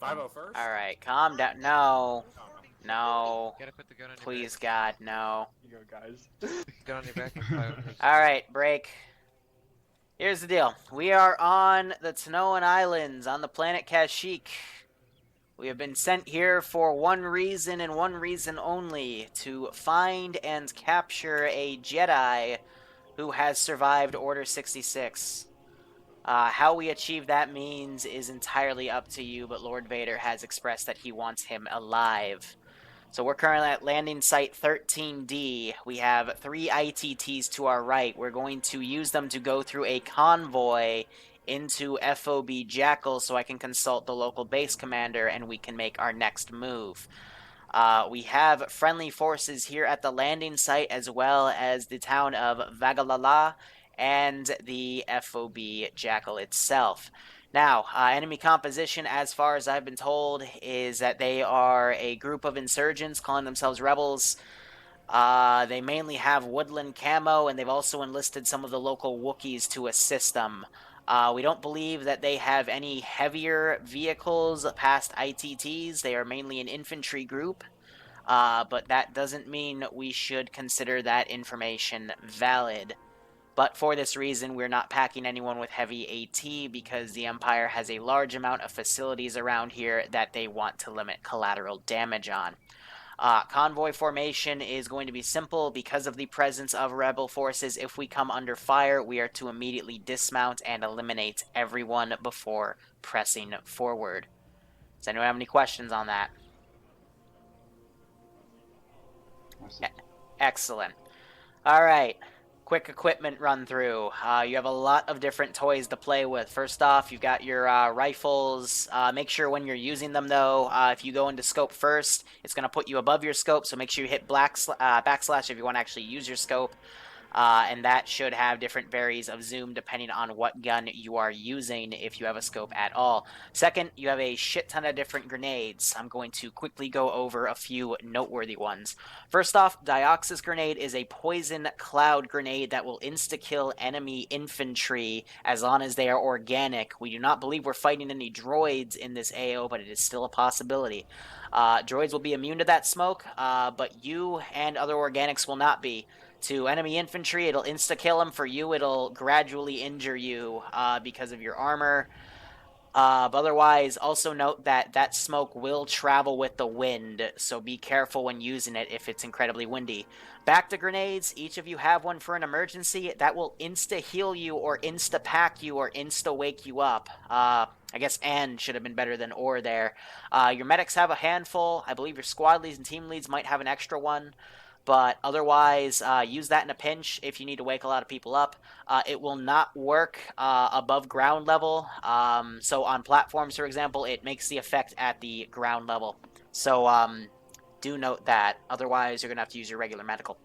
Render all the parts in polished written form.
5-0 first? Alright, calm down. No. Oh, No. Gotta put the gun on your Please, back. God, no. You go, guys. Gun on your back and fire first. Alright, break. Here's the deal. We are on the Tanoan Islands on the planet Kashyyyk. We have been sent here for one reason and one reason only, to find and capture a Jedi who has survived Order 66. How we achieve that means is entirely up to you, but Lord Vader has expressed that he wants him alive. So we're currently at landing site 13D. We have 3 ITTs to our right. We're going to use them to go through a convoy into FOB Jackal so I can consult the local base commander and we can make our next move. We have friendly forces here at the landing site as well as the town of Vagalala and the FOB Jackal itself. Now, enemy composition, as far as I've been told, is that they are a group of insurgents calling themselves rebels. They mainly have woodland camo, and they've also enlisted some of the local Wookiees to assist them. We don't believe that they have any heavier vehicles past ITTs. They are mainly an infantry group, but that doesn't mean we should consider that information valid. But for this reason, we're not packing anyone with heavy AT because the Empire has a large amount of facilities around here that they want to limit collateral damage on. Convoy formation is going to be simple because of the presence of rebel forces. If we come under fire, we are to immediately dismount and eliminate everyone before pressing forward. Does anyone have any questions on that? Excellent. All right. Quick equipment run through. You have a lot of different toys to play with. First off, you've got your rifles. Make sure when you're using them, though, if you go into scope first, it's going to put you above your scope, so make sure you hit backslash if you want to actually use your scope. And that should have different varies of zoom depending on what gun you are using if you have a scope at all. Second, you have a shit ton of different grenades. I'm going to quickly go over a few noteworthy ones. First off, Dioxis grenade is a poison cloud grenade that will insta-kill enemy infantry as long as they are organic. We do not believe we're fighting any droids in this AO, but it is still a possibility. Droids will be immune to that smoke, but you and other organics will not be. To enemy infantry, it'll insta-kill them. For you, it'll gradually injure you because of your armor. But otherwise, also note that that smoke will travel with the wind, so be careful when using it if it's incredibly windy. Back to grenades, each of you have one for an emergency. That will insta-heal you or insta-pack you or insta-wake you up. I guess "and" should have been better than "or" there. Your medics have a handful. I believe your squad leads and team leads might have an extra one. But otherwise, use that in a pinch if you need to wake a lot of people up. It will not work above ground level. So on platforms, for example, it makes the effect at the ground level. So do note that. Otherwise, you're going to have to use your regular medical.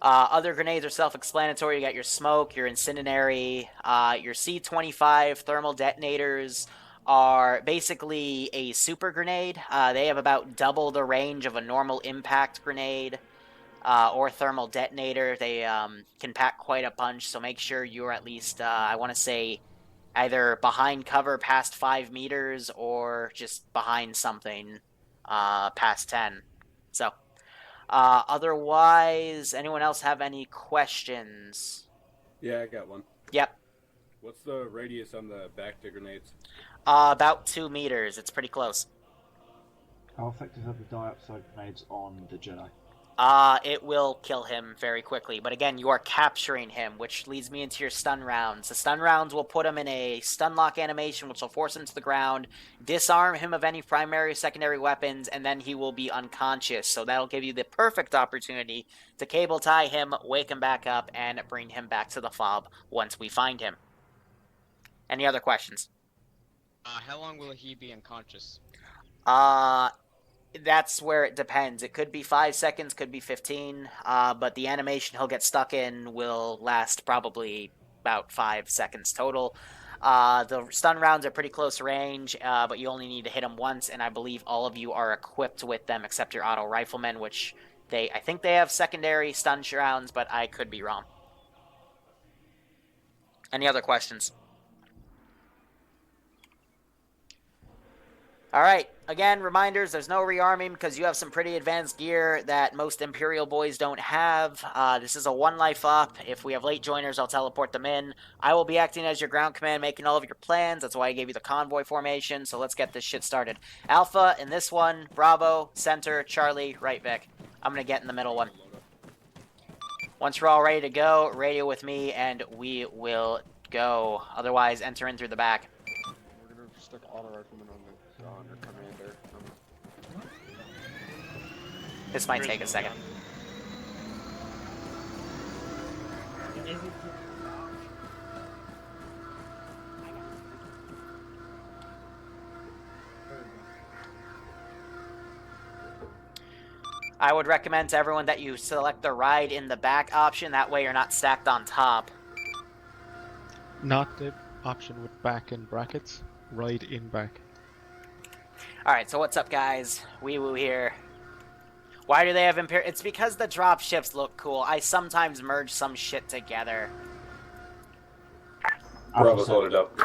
Other grenades are self-explanatory. You got your smoke, your incendiary, your C-25 thermal detonators are basically a super grenade. They have about double the range of a normal impact grenade or thermal detonator. They can pack quite a punch, so make sure you're at least, I want to say, either behind cover past 5 meters or just behind something past 10. So, otherwise, anyone else have any questions? Yeah, I got one. Yep. What's the radius on the back to grenades? About 2 meters. It's pretty close. How effective are the dioxide grenades on the Jedi? It will kill him very quickly. But again, you are capturing him, which leads me into your stun rounds. The stun rounds will put him in a stun lock animation, which will force him to the ground, disarm him of any primary or secondary weapons, and then he will be unconscious. So that'll give you the perfect opportunity to cable tie him, wake him back up, and bring him back to the fob once we find him. Any other questions? How long will he be unconscious? That's where it depends. It could be 5 seconds, could be 15, but the animation he'll get stuck in will last probably about 5 seconds total. The stun rounds are pretty close range, but you only need to hit them once, and I believe all of you are equipped with them except your auto riflemen, which I think they have secondary stun rounds, but I could be wrong. Any other questions? All right. Again, reminders, there's no rearming because you have some pretty advanced gear that most Imperial boys don't have. This is a one life up. If we have late joiners, I'll teleport them in. I will be acting as your ground command, making all of your plans. That's why I gave you the convoy formation. So let's get this shit started. Alpha in this one, Bravo, center, Charlie, right, Vic. I'm going to get in the middle one. Once we're all ready to go, radio with me and we will go. Otherwise, enter in through the back. We're gonna stick auto rifleman on our commander. This might take a second. I would recommend to everyone that you select the ride in the back option. That way you're not stacked on top. Not the option with back in brackets. Ride in back. Alright, so what's up, guys? Wee Woo here. Why do they have Imperial? It's because the drop ships look cool. I sometimes merge some shit together. Bravo's loaded up.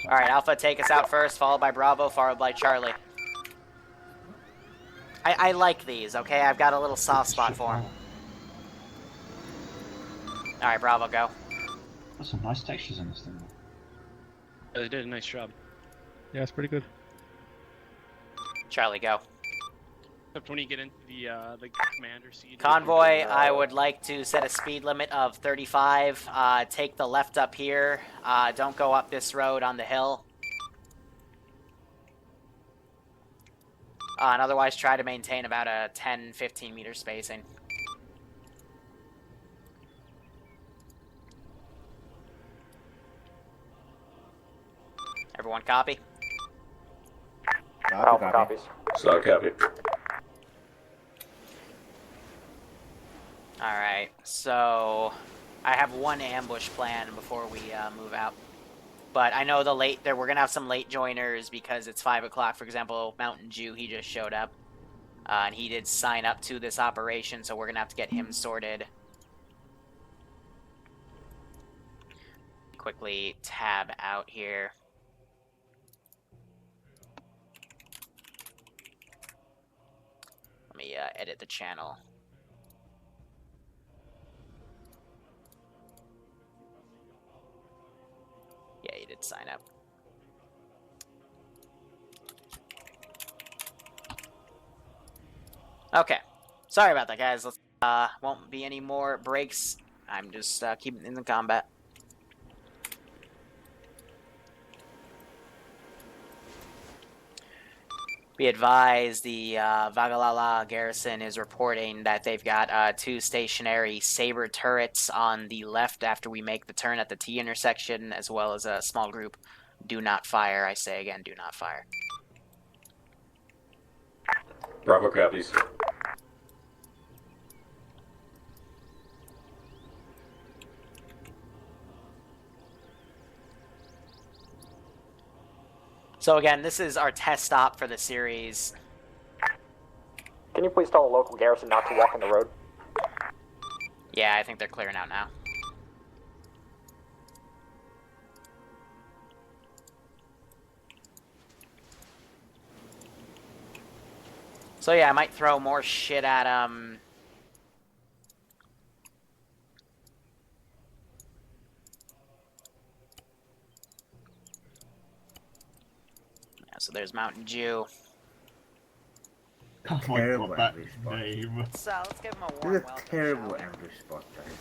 Alright, Alpha, take us out first, followed by Bravo, followed by Charlie. I like these, okay? I've got a little soft spot for them. Alright, Bravo, go. There's some nice textures in this thing. Yeah, they did a nice job. Yeah, it's pretty good. Charlie, go. Except when you get into the commander seat. Convoy, I would like to set a speed limit of 35. Take the left up here. Don't go up this road on the hill. And otherwise try to maintain about a 10-15 meter spacing. Everyone copy? Copies. So copy. Alright, so I have one ambush plan before we move out. But I know we're gonna have some late joiners because it's 5 o'clock. For example, Mountain Jew, he just showed up. And he did sign up to this operation, so we're gonna have to get him sorted. Quickly tab out here. Let me edit the channel. Yeah, you did sign up. Okay. Sorry about that, guys. Let's, won't be any more breaks. I'm just keeping in the combat. Be advised, the Vagalala garrison is reporting that they've got 2 stationary saber turrets on the left after we make the turn at the T intersection, as well as a small group. Do not fire. I say again, do not fire. Bravo copies. So again, this is our test stop for the series. Can you please tell the local garrison not to walk on the road? Yeah, I think they're clearing out now. So yeah, I might throw more shit at them. Yeah, so there's Mountain Dew. Oh my Terrible god, that ambush spot. name. So let's give him a warm This is welcome. a terrible shall we? ambush spot, guys.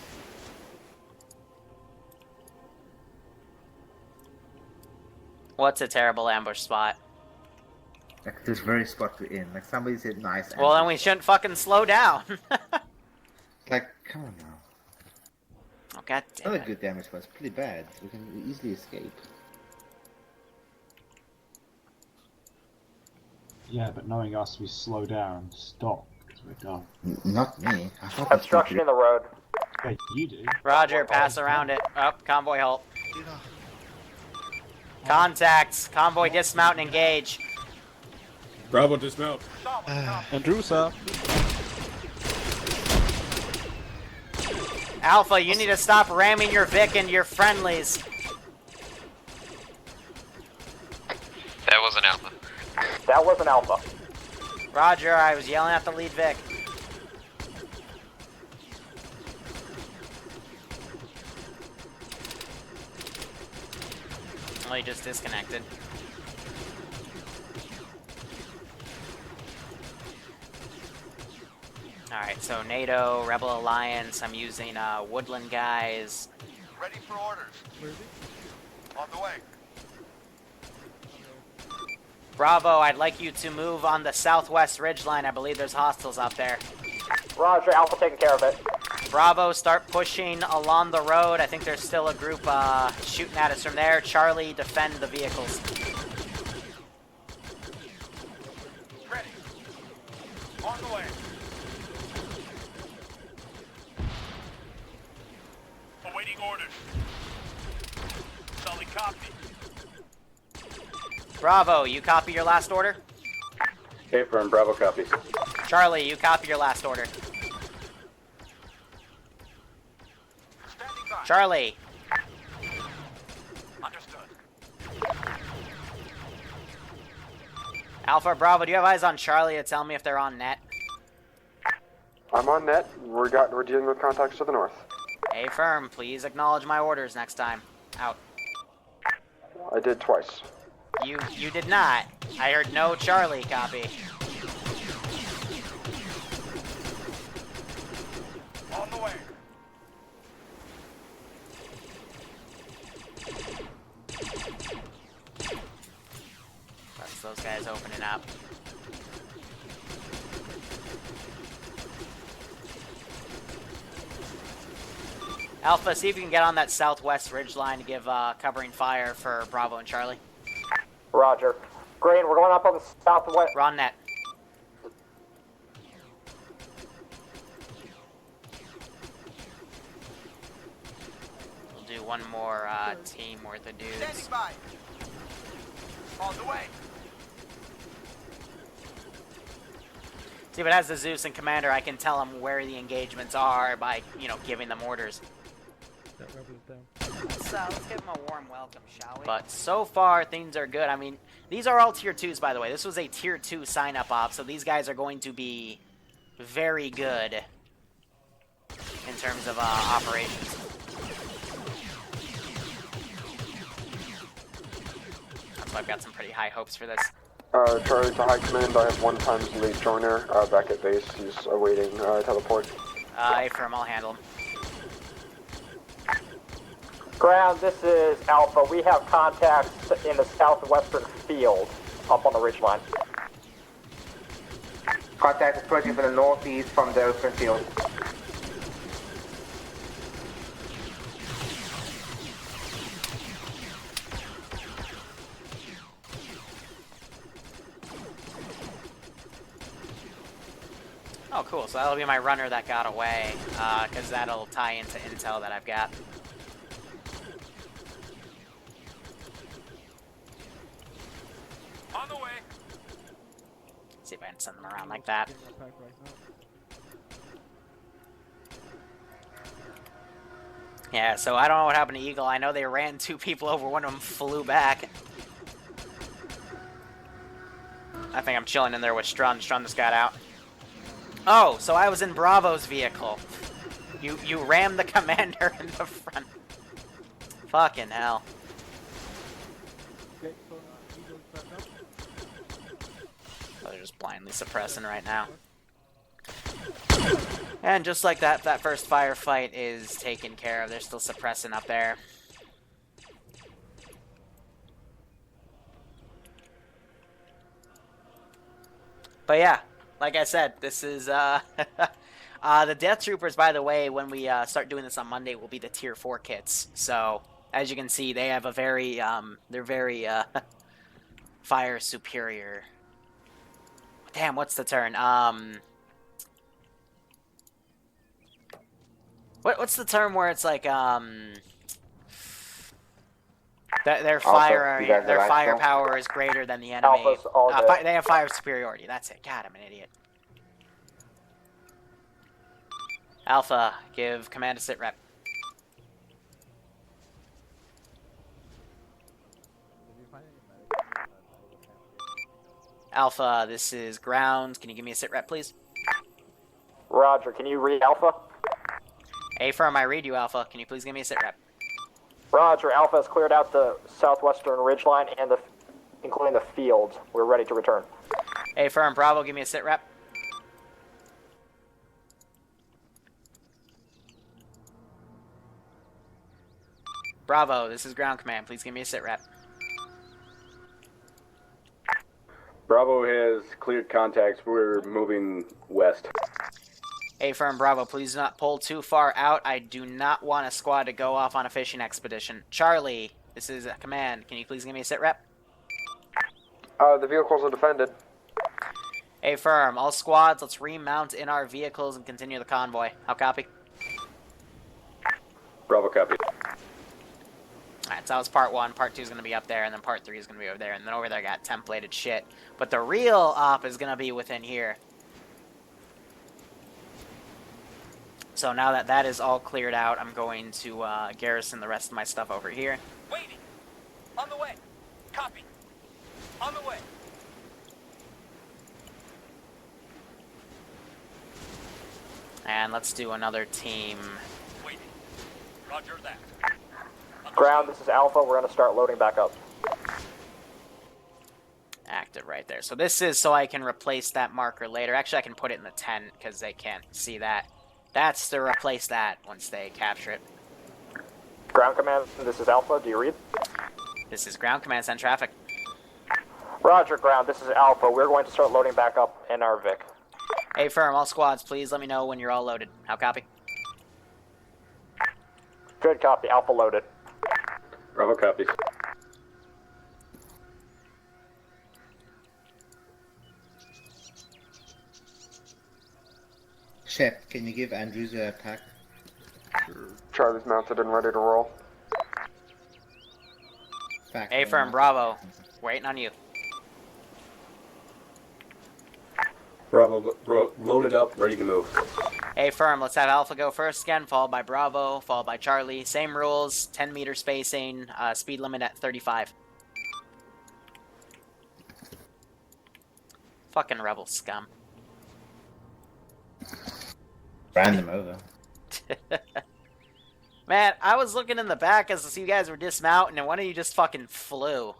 What's a terrible ambush spot? Like this very spot to in. Like somebody said nice ambush. Well, then we shouldn't fucking slow down. Like, come on now. Oh, god It's damn not a it. good damage spot. It's pretty bad. We can easily escape. Yeah, but knowing us, we slow down, stop, because we're done. Not me. I thought Obstruction in the road. Yeah, you do. Roger, pass around it. Oh, convoy halt. Contacts. Convoy dismount and engage. Bravo dismount. Andrusa! Alpha, you need to stop ramming your Vic into your friendlies. That wasn't Alpha. That wasn't Alpha. Roger, I was yelling at the lead Vic. Well, he just disconnected. Alright, so NATO, Rebel Alliance, I'm using Woodland guys. Ready for orders. On the way. Bravo, I'd like you to move on the southwest ridgeline. I believe there's hostiles out there. Roger, Alpha taking care of it. Bravo, start pushing along the road. I think there's still a group shooting at us from there. Charlie, defend the vehicles. Ready. On the way. Awaiting orders. Solid copy. Bravo, you copy your last order? Okay, firm. Bravo copies. Charlie, you copy your last order. Standing by. Charlie. Understood. Alpha, Bravo, do you have eyes on Charlie to tell me if they're on net? I'm on net. We're dealing with contacts to the north. Hey, firm, please acknowledge my orders next time. Out. I did twice. You did not. I heard no Charlie copy. On the way. That's those guys opening up. Alpha, see if you can get on that southwest ridge line to give covering fire for Bravo and Charlie. Roger. Green, we're going up on the southwest. We're on net. We'll do one more team worth of dudes. Standing by. On the way. See, but as the Zeus and Commander, I can tell them where the engagements are by, you know, giving them orders. That rebel is down. Let's give them a warm welcome, shall we? But so far, things are good. I mean, these are all Tier 2s, by the way. This was a Tier 2 sign-up op, so these guys are going to be very good in terms of operations. So I've got some pretty high hopes for this. Charlie to High Command, I have 1 times late joiner back at base. He's awaiting teleport. Hey, firm, I'll handle him. Ground, this is Alpha. We have contacts in the southwestern field up on the ridgeline. Contact approaching from the northeast from the open field. Oh, cool. So that'll be my runner that got away, because that'll tie into intel that I've got. On the way. See if I can send them around like that. Yeah, so I don't know what happened to Eagle. I know they ran 2 people over. One of them flew back. I think I'm chilling in there with Strun. Strun just got out. Oh, so I was in Bravo's vehicle. You rammed the commander in the front. Fucking hell. Oh, they're just blindly suppressing right now. And just like that, that first firefight is taken care of. They're still suppressing up there. But yeah, like I said, this is the Death Troopers, by the way, when we start doing this on Monday, will be the Tier 4 kits. So, as you can see, they have a very, they're very fire superior. Damn, what's the turn? What's the term where it's like their firepower is greater than the enemy. Alpha's all good. They have fire superiority. That's it. God, I'm an idiot. Alpha, give command a sit rep. Alpha, this is ground. Can you give me a sit rep, please? Roger, can you read Alpha? Affirm, I read you, Alpha. Can you please give me a sit rep? Roger, Alpha has cleared out the southwestern ridgeline and including the field. We're ready to return. Affirm, Bravo, give me a sit rep. Bravo, this is ground command. Please give me a sit rep. Bravo has cleared contacts. We're moving west. Affirm, Bravo, please do not pull too far out. I do not want a squad to go off on a fishing expedition. Charlie, this is command. Can you please give me a sit rep? The vehicles are defended. Affirm, all squads, let's remount in our vehicles and continue the convoy. How copy? Bravo copy. Alright, so that was part 1. Part 2 is going to be up there, and then part 3 is going to be over there, and then over there got templated shit. But the real op is going to be within here. So now that that is all cleared out, I'm going to garrison the rest of my stuff over here. Waiting. On the way. Copy. On the way. And let's do another team. Waiting. Roger that. Ground, this is Alpha. We're going to start loading back up. Active right there. So this is so I can replace that marker later. Actually, I can put it in the tent because they can't see that. That's to replace that once they capture it. Ground Command, this is Alpha. Do you read? This is ground command. Send traffic. Roger, Ground. This is Alpha. We're going to start loading back up in our Vic. Affirm, all squads, please let me know when you're all loaded. How copy? Good copy. Alpha loaded. Bravo copies. Chef, can you give Andrews a pack? Charlie's mounted and ready to roll. Pack Affirm, Bravo. Waiting on you. Bravo loaded up, ready to move. Affirm, let's have Alpha go first again, followed by Bravo, followed by Charlie. Same rules, 10-meter spacing, speed limit at 35. Fucking rebel scum. Ran them over. Man, I was looking in the back as to see you guys were dismounting, and one of you just fucking flew.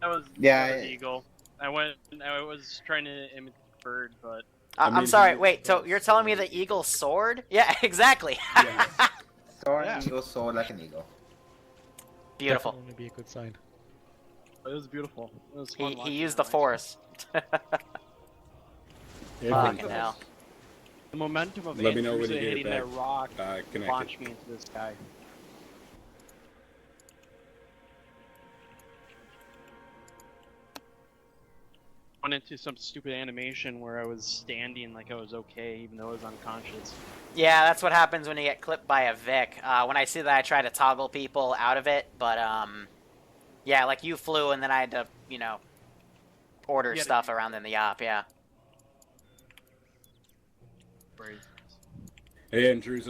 That was Yeah, Eagle. I was trying to imitate the bird, but I'm sorry, wait, so you're telling me the eagle soared? Yeah, exactly. Yeah. Soar Yeah. an eagle, soar like an eagle. Beautiful. That would only be a good sign. it was beautiful. It was fun He watching used it, the actually. force. Fucking hell. The momentum of Let me know when Andrews you get it hitting back, that rock connected. launched me into this guy. Went into some stupid animation where I was standing like I was okay, even though I was unconscious. Yeah, that's what happens when you get clipped by a Vic. When I see that, I try to toggle people out of it, but, yeah, like you flew and then I had to, you know, order Yeah, stuff around in the op, yeah. Hey, Andrews,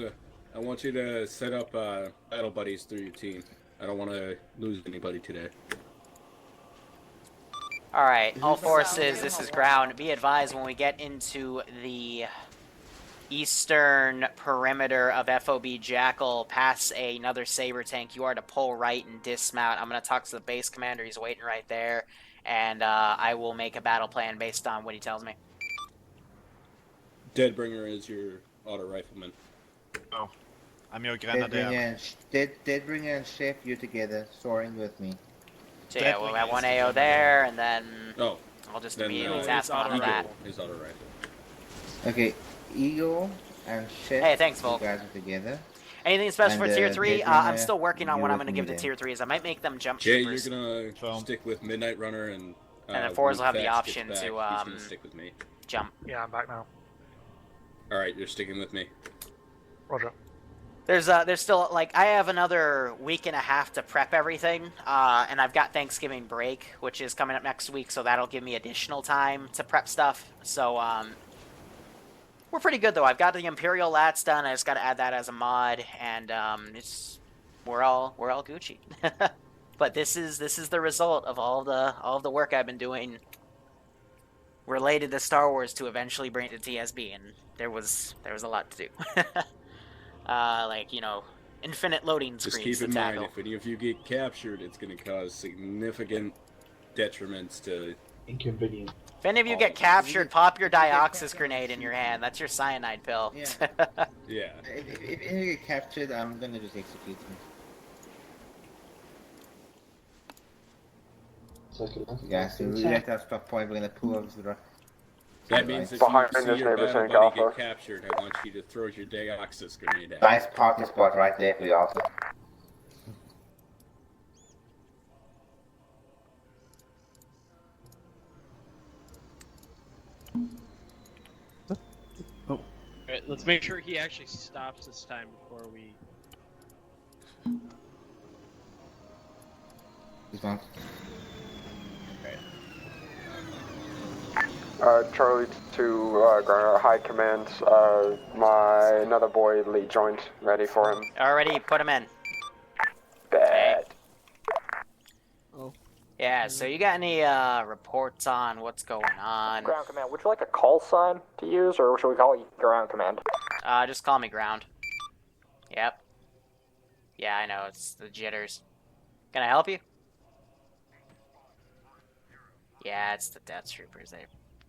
I want you to set up battle buddies through your team. I don't want to lose anybody today. Alright, all forces, this is ground. Be advised when we get into the eastern perimeter of FOB Jackal, past another Saber tank, you are to pull right and dismount. I'm going to talk to the base commander, he's waiting right there, and I will make a battle plan based on what he tells me. Deadbringer is your auto rifleman. Oh. I'm your Deadbringer and Chef, you together, soaring with me. So yeah, we'll have one AO there, and then Oh, I'll just then, immediately it's task him auto on that. his auto rifle. Okay, Eagle and Chef, Hey, thanks, you Volk. guys are together. Anything special for And, tier 3? Deadbringer, I'm still working on what you're I'm going to give to with me tier 3s. I might make them jump Jay, troopers. you're gonna stick with Midnight Runner, and then Forrest will have the when Fax option gets to, back, he's gonna stick with me. Jump. Yeah, I'm back now. All right, you're sticking with me. Roger. There's still, like, I have another week and a half to prep everything, and I've got Thanksgiving break, which is coming up next week, so that'll give me additional time to prep stuff. So, we're pretty good, though. I've got the Imperial Lats done, I just gotta add that as a mod, and, we're all Gucci. But this is the result of all the work I've been doing related to Star Wars to eventually bring it to TSB, and there was a lot to do. Like, you know, infinite loading Just screens keep to in mind, tackle. if any of you get captured, it's going to cause significant detriments to... Inconvenient. If any of you get captured, pop your Dioxys grenade in your hand. That's your cyanide pill. Yeah. Yeah. If you get captured, I'm gonna just execute them. Yeah, so we have that stop point. We're gonna pull over to the. That means if Behind you see this your neighbor battle tank, buddy Alpha. get captured, I want you to throw your Dioxys grenade at him. Nice parking spot right there for you, Alpha. Alright, let's make sure he actually stops this time before we... He's gone. Charlie to high command. My another boy Lee joined, ready for him. Already put him in. Bad. Oh. Yeah, so you got any reports on what's going on? Ground command, would you like a call sign to use, or should we call you ground command? Just call me ground. Yep. Yeah, I know, it's the jitters. Can I help you? Yeah, it's the Death Troopers.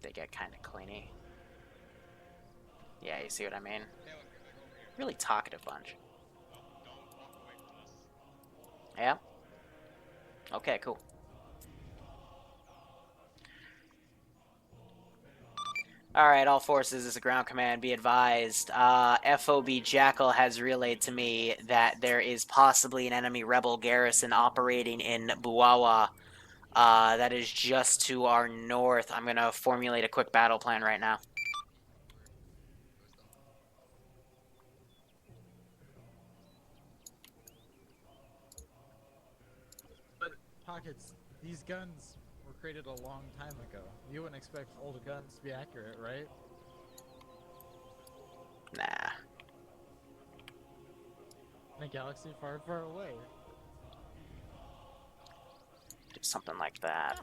They get kind of cleany. Yeah, you see what I mean? Really talkative bunch. Yeah? Okay, cool. Alright, all forces, this is ground command. Be advised, FOB Jackal has relayed to me that there is possibly an enemy rebel garrison operating in Buawa. That is just to our north. I'm gonna formulate a quick battle plan right now. Pockets, these guns were created a long time ago. You wouldn't expect old guns to be accurate, right? Nah. In a galaxy far, far away. Do something like that.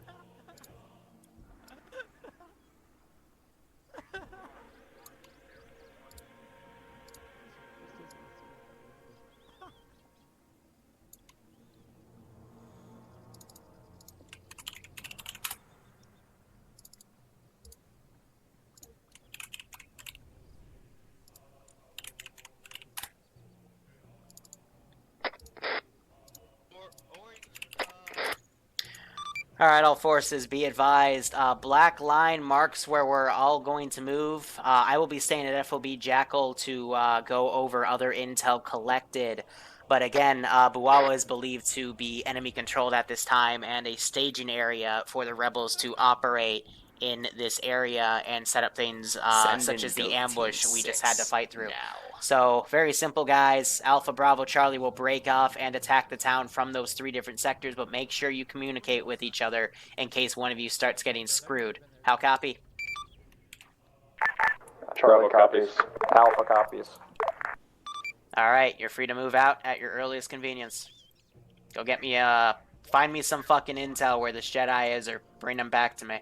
Alright, all forces, be advised. Black line marks where we're all going to move. I will be staying at FOB Jackal to go over other intel collected. But again, Buawa is believed to be enemy-controlled at this time, and a staging area for the rebels to operate in this area and set up things such as the ambush we just had to fight through. So, very simple, guys. Alpha, Bravo, Charlie will break off and attack the town from those 3 different sectors, but make sure you communicate with each other in case one of you starts getting screwed. How copy? Charlie copies. Alpha copies. Alright, you're free to move out at your earliest convenience. Go get me, find me some fucking intel where this Jedi is, or bring them back to me.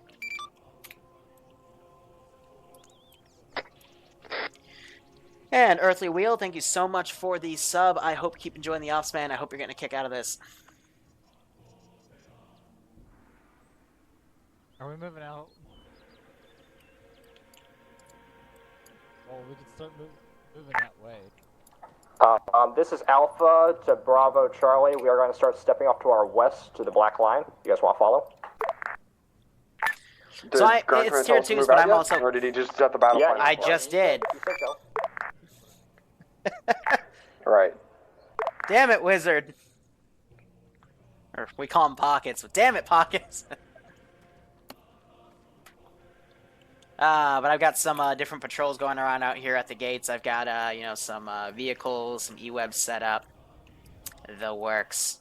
And Earthly Wheel, thank you so much for the sub. I hope you keep enjoying the ops, man. I hope you're getting a kick out of this. Are we moving out? Well, we can start moving that way. This is Alpha to Bravo Charlie. We are going to start stepping off to our west to the black line. You guys want to follow? So it's tier 2s, but I'm also... Or did he just set the battle plan? I just did. You said go. Right. Damn it, Wizard. Or we call him Pockets, but damn it, Pockets. But I've got some different patrols going around out here at the gates. I've got, you know, some vehicles, some E-webs set up. The works.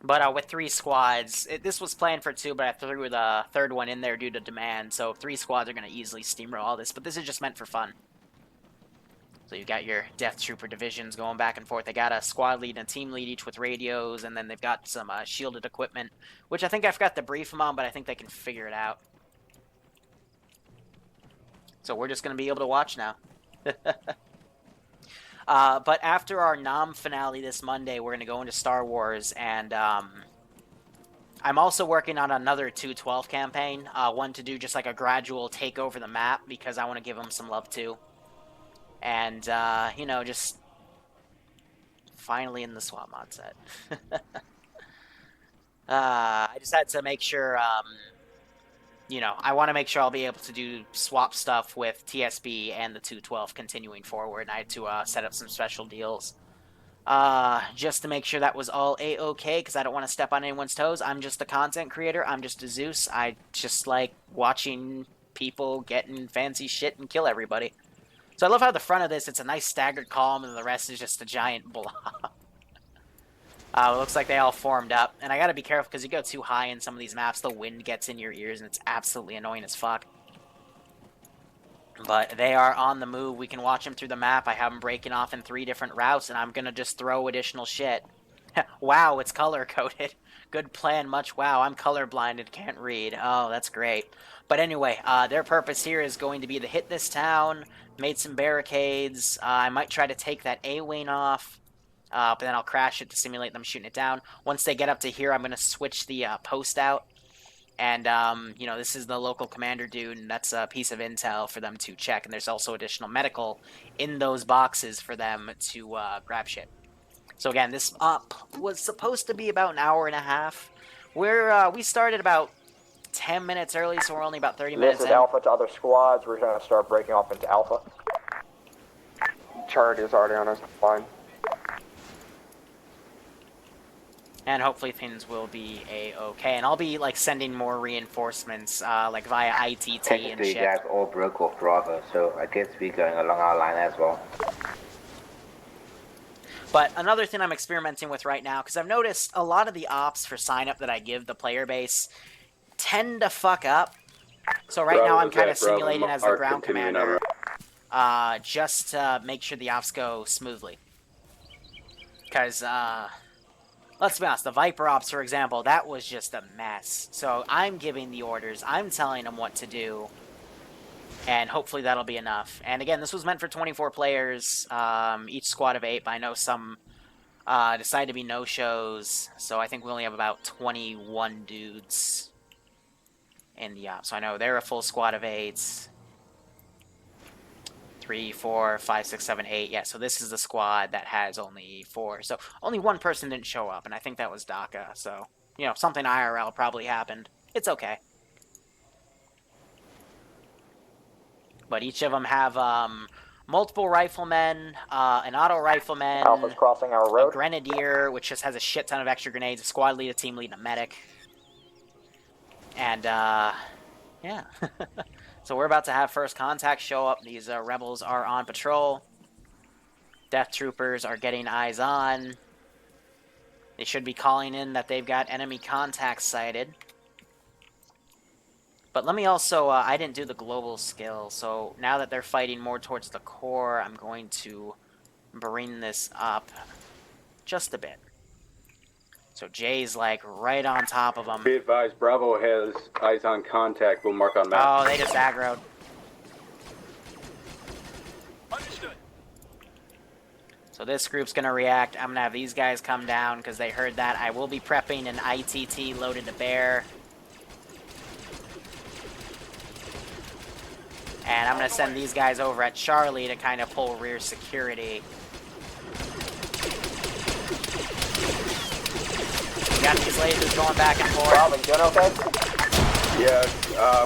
But with 3 squads, this was planned for 2, but I threw the 3rd one in there due to demand. So 3 squads are going to easily steamroll all this, but this is just meant for fun. So you've got your Death Trooper divisions going back and forth. They got a squad lead and a team lead, each with radios, and then they've got some shielded equipment, which I think I forgot to brief them on, but I think they can figure it out. So we're just going to be able to watch now. But after our Nam finale this Monday, we're going to go into Star Wars, and I'm also working on another 212 campaign, one to do just like a gradual take over the map, because I want to give them some love too. And, you know, just finally in the SWAT mod set. I just had to make sure, you know, I want to make sure I'll be able to do swap stuff with TSB and the 212 continuing forward, and I had to set up some special deals. Just to make sure that was all A-okay, because I don't want to step on anyone's toes. I'm just a content creator. I'm just a Zeus. I just like watching people getting fancy shit and kill everybody. So I love how the front of this, it's a nice staggered column, and the rest is just a giant blob. It looks like they all formed up. And I gotta be careful, because you go too high in some of these maps, the wind gets in your ears, and it's absolutely annoying as fuck. But they are on the move. We can watch them through the map. I have them breaking off in 3 different routes, and I'm gonna just throw additional shit. Wow, it's color-coded. Good plan, much wow. I'm colorblind, can't read. Oh, that's great. But anyway, their purpose here is going to be to hit this town, made some barricades. I might try to take that A-wing off, but then I'll crash it to simulate them shooting it down. Once they get up to here, I'm going to switch the post out. And, you know, this is the local commander dude, and that's a piece of intel for them to check. And there's also additional medical in those boxes for them to grab shit. So again, this up was supposed to be about an hour and a half. We started about 10 minutes early, so we're only about 30 minutes in. This is Alpha to other squads. We're going to start breaking off into Alpha. Charity is already on his line. And hopefully things will be A-okay. And I'll be, like, sending more reinforcements, like, via ITT and Technically, you shit. guys all broke off Bravo, so I guess we're going along our line as well. But another thing I'm experimenting with right now, because I've noticed a lot of the ops for sign-up that I give the player base tend to fuck up. So right now I'm kind of simulating as the ground commander, just to make sure the ops go smoothly. Because, let's be honest, the Viper ops, for example, that was just a mess. So I'm giving the orders, I'm telling them what to do, and hopefully that'll be enough. And again, this was meant for 24 players, each squad of 8, but I know some decided to be no-shows, so I think we only have about 21 dudes in the op. So I know they're a full squad of 8. 3, 4, 5, 6, 7, 8. Yeah, so this is the squad that has only 4. So only one person didn't show up, and I think that was DACA. So, you know, something IRL probably happened. It's okay. But each of them have multiple riflemen, an auto rifleman, Alpha's crossing our road. a grenadier, which just has a shit ton of extra grenades, a squad lead, a team lead, and a medic. And, yeah. So we're about to have first contact show up. These rebels are on patrol. Death troopers are getting eyes on. They should be calling in that they've got enemy contacts sighted. But let me also, I didn't do the global skill, so now that they're fighting more towards the core, I'm going to bring this up just a bit. So Jay's like right on top of them. Be advised, Bravo has eyes on contact. We'll mark on map. Oh, they just aggroed. Understood. So this group's going to react. I'm going to have these guys come down because they heard that. I will be prepping an ITT loaded to bear. And I'm going to send these guys over at Charlie to kind of pull rear security. We got these lasers going back and forth. Rob, you doing okay? Yeah,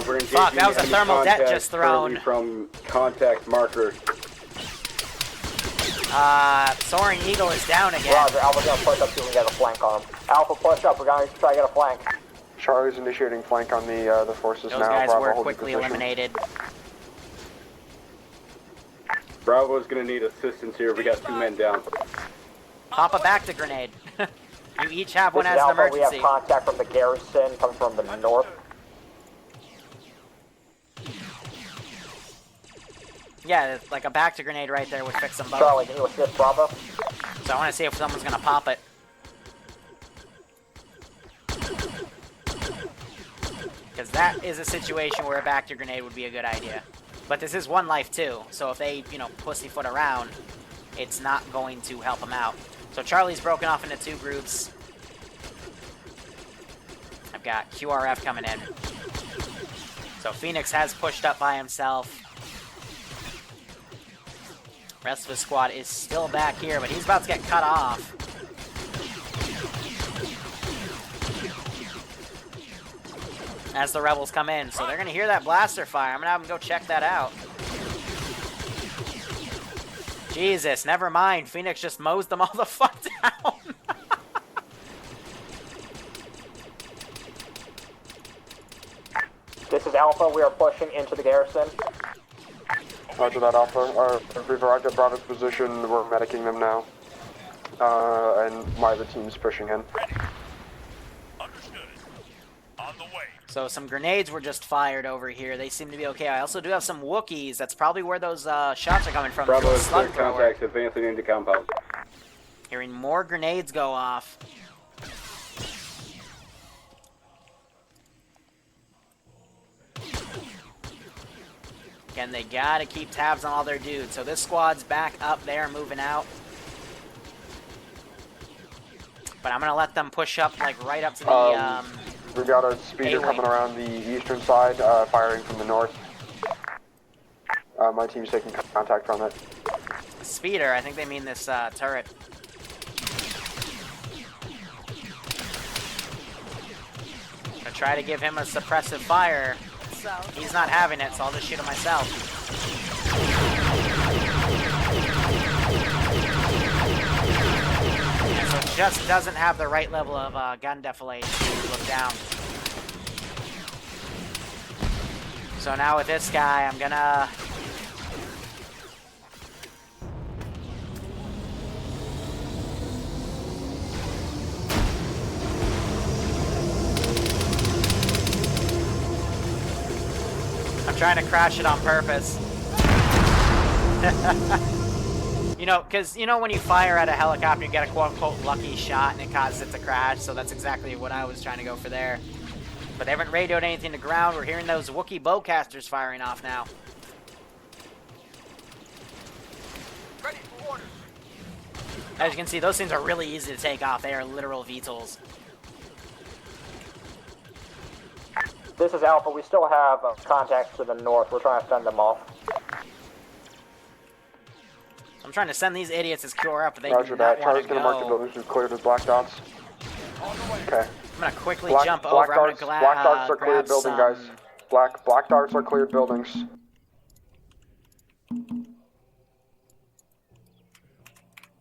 we're engaging. Fuck, that was a enemy thermal det contact just thrown. From contact marker. Soaring Eagle is down again. Roger, Alpha's gonna push up so we can get a flank on him. Alpha, push up, we're gonna try to get a flank. Charlie's initiating flank on the forces Those now. guys Bravo, were hold your quickly position. eliminated. Bravo's gonna need assistance here. We got 2 men down. Pop a back to grenade. You each have one This as is an Alpha, emergency. we have contact from the garrison coming from the north. Yeah, like a back to grenade right there would fix them both. Charlie, can you assist Bravo? So I want to see if someone's gonna pop it. Because that is a situation where a back to grenade would be a good idea. But this is one life too, so if they, you know, pussyfoot around, it's not going to help them out. So Charlie's broken off into 2 groups. I've got QRF coming in. So Phoenix has pushed up by himself. Rest of his squad is still back here, but he's about to get cut off. As the rebels come in, so they're gonna hear that blaster fire. I'm gonna have them go check that out. Jesus, never mind. Phoenix just mows them all the fuck down. This is Alpha. We are pushing into the garrison. Roger that, Alpha. We've arrived at Bravo's position. We're medicing them now. And my other team's pushing in. Understood. On the way. So some grenades were just fired over here. They seem to be okay. I also do have some Wookiees. That's probably where those shots are coming from. Bravo Through a is slug clear thrower. contacts advancing into compound. Hearing more grenades go off. Again, they gotta keep tabs on all their dudes. So this squad's back up there, moving out. But I'm gonna let them push up, like, right up to the, We got a speeder A-wing. coming around the eastern side, firing from the north. My team's taking contact from it. speeder. I think they mean this, turret. I'm gonna try to give him a suppressive fire. He's not having it, so I'll just shoot him myself. And so it just doesn't have the right level of gun defilade to look down. So now with this guy, I'm gonna... I'm trying to crash it on purpose. You know, because, you know, when you fire at a helicopter, you get a quote-unquote lucky shot and it causes it to crash, so that's exactly what I was trying to go for there. But they haven't radioed anything to ground. We're hearing those Wookiee bowcasters firing off now. Ready for orders. As you can see, those things are really easy to take off. They are literal VTOLs. This is Alpha. We still have contacts to the north. We're trying to fend them off. I'm trying to send these idiots as QR up, but they Roger do that. not want Charlie's to gonna mark the go. buildings we've cleared with black dots. Okay. I'm gonna quickly Black jump darts, over. I'm gonna black darts are cleared grab building, some... guys. Black darts are cleared buildings.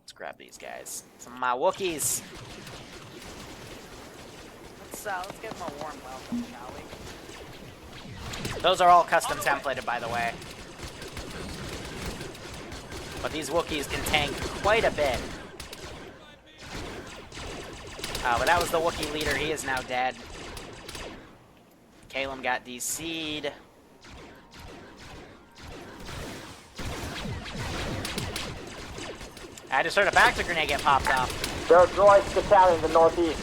Let's grab these guys. Some of my Wookiees. Let's give them a warm welcome, shall we? Those are all custom templated, by the way. But these Wookiees can tank quite a bit. But that was the Wookiee leader. He is now dead. Caleb got DC'd. I just heard a Bacta grenade get popped off. There are droids battalion in the northeast.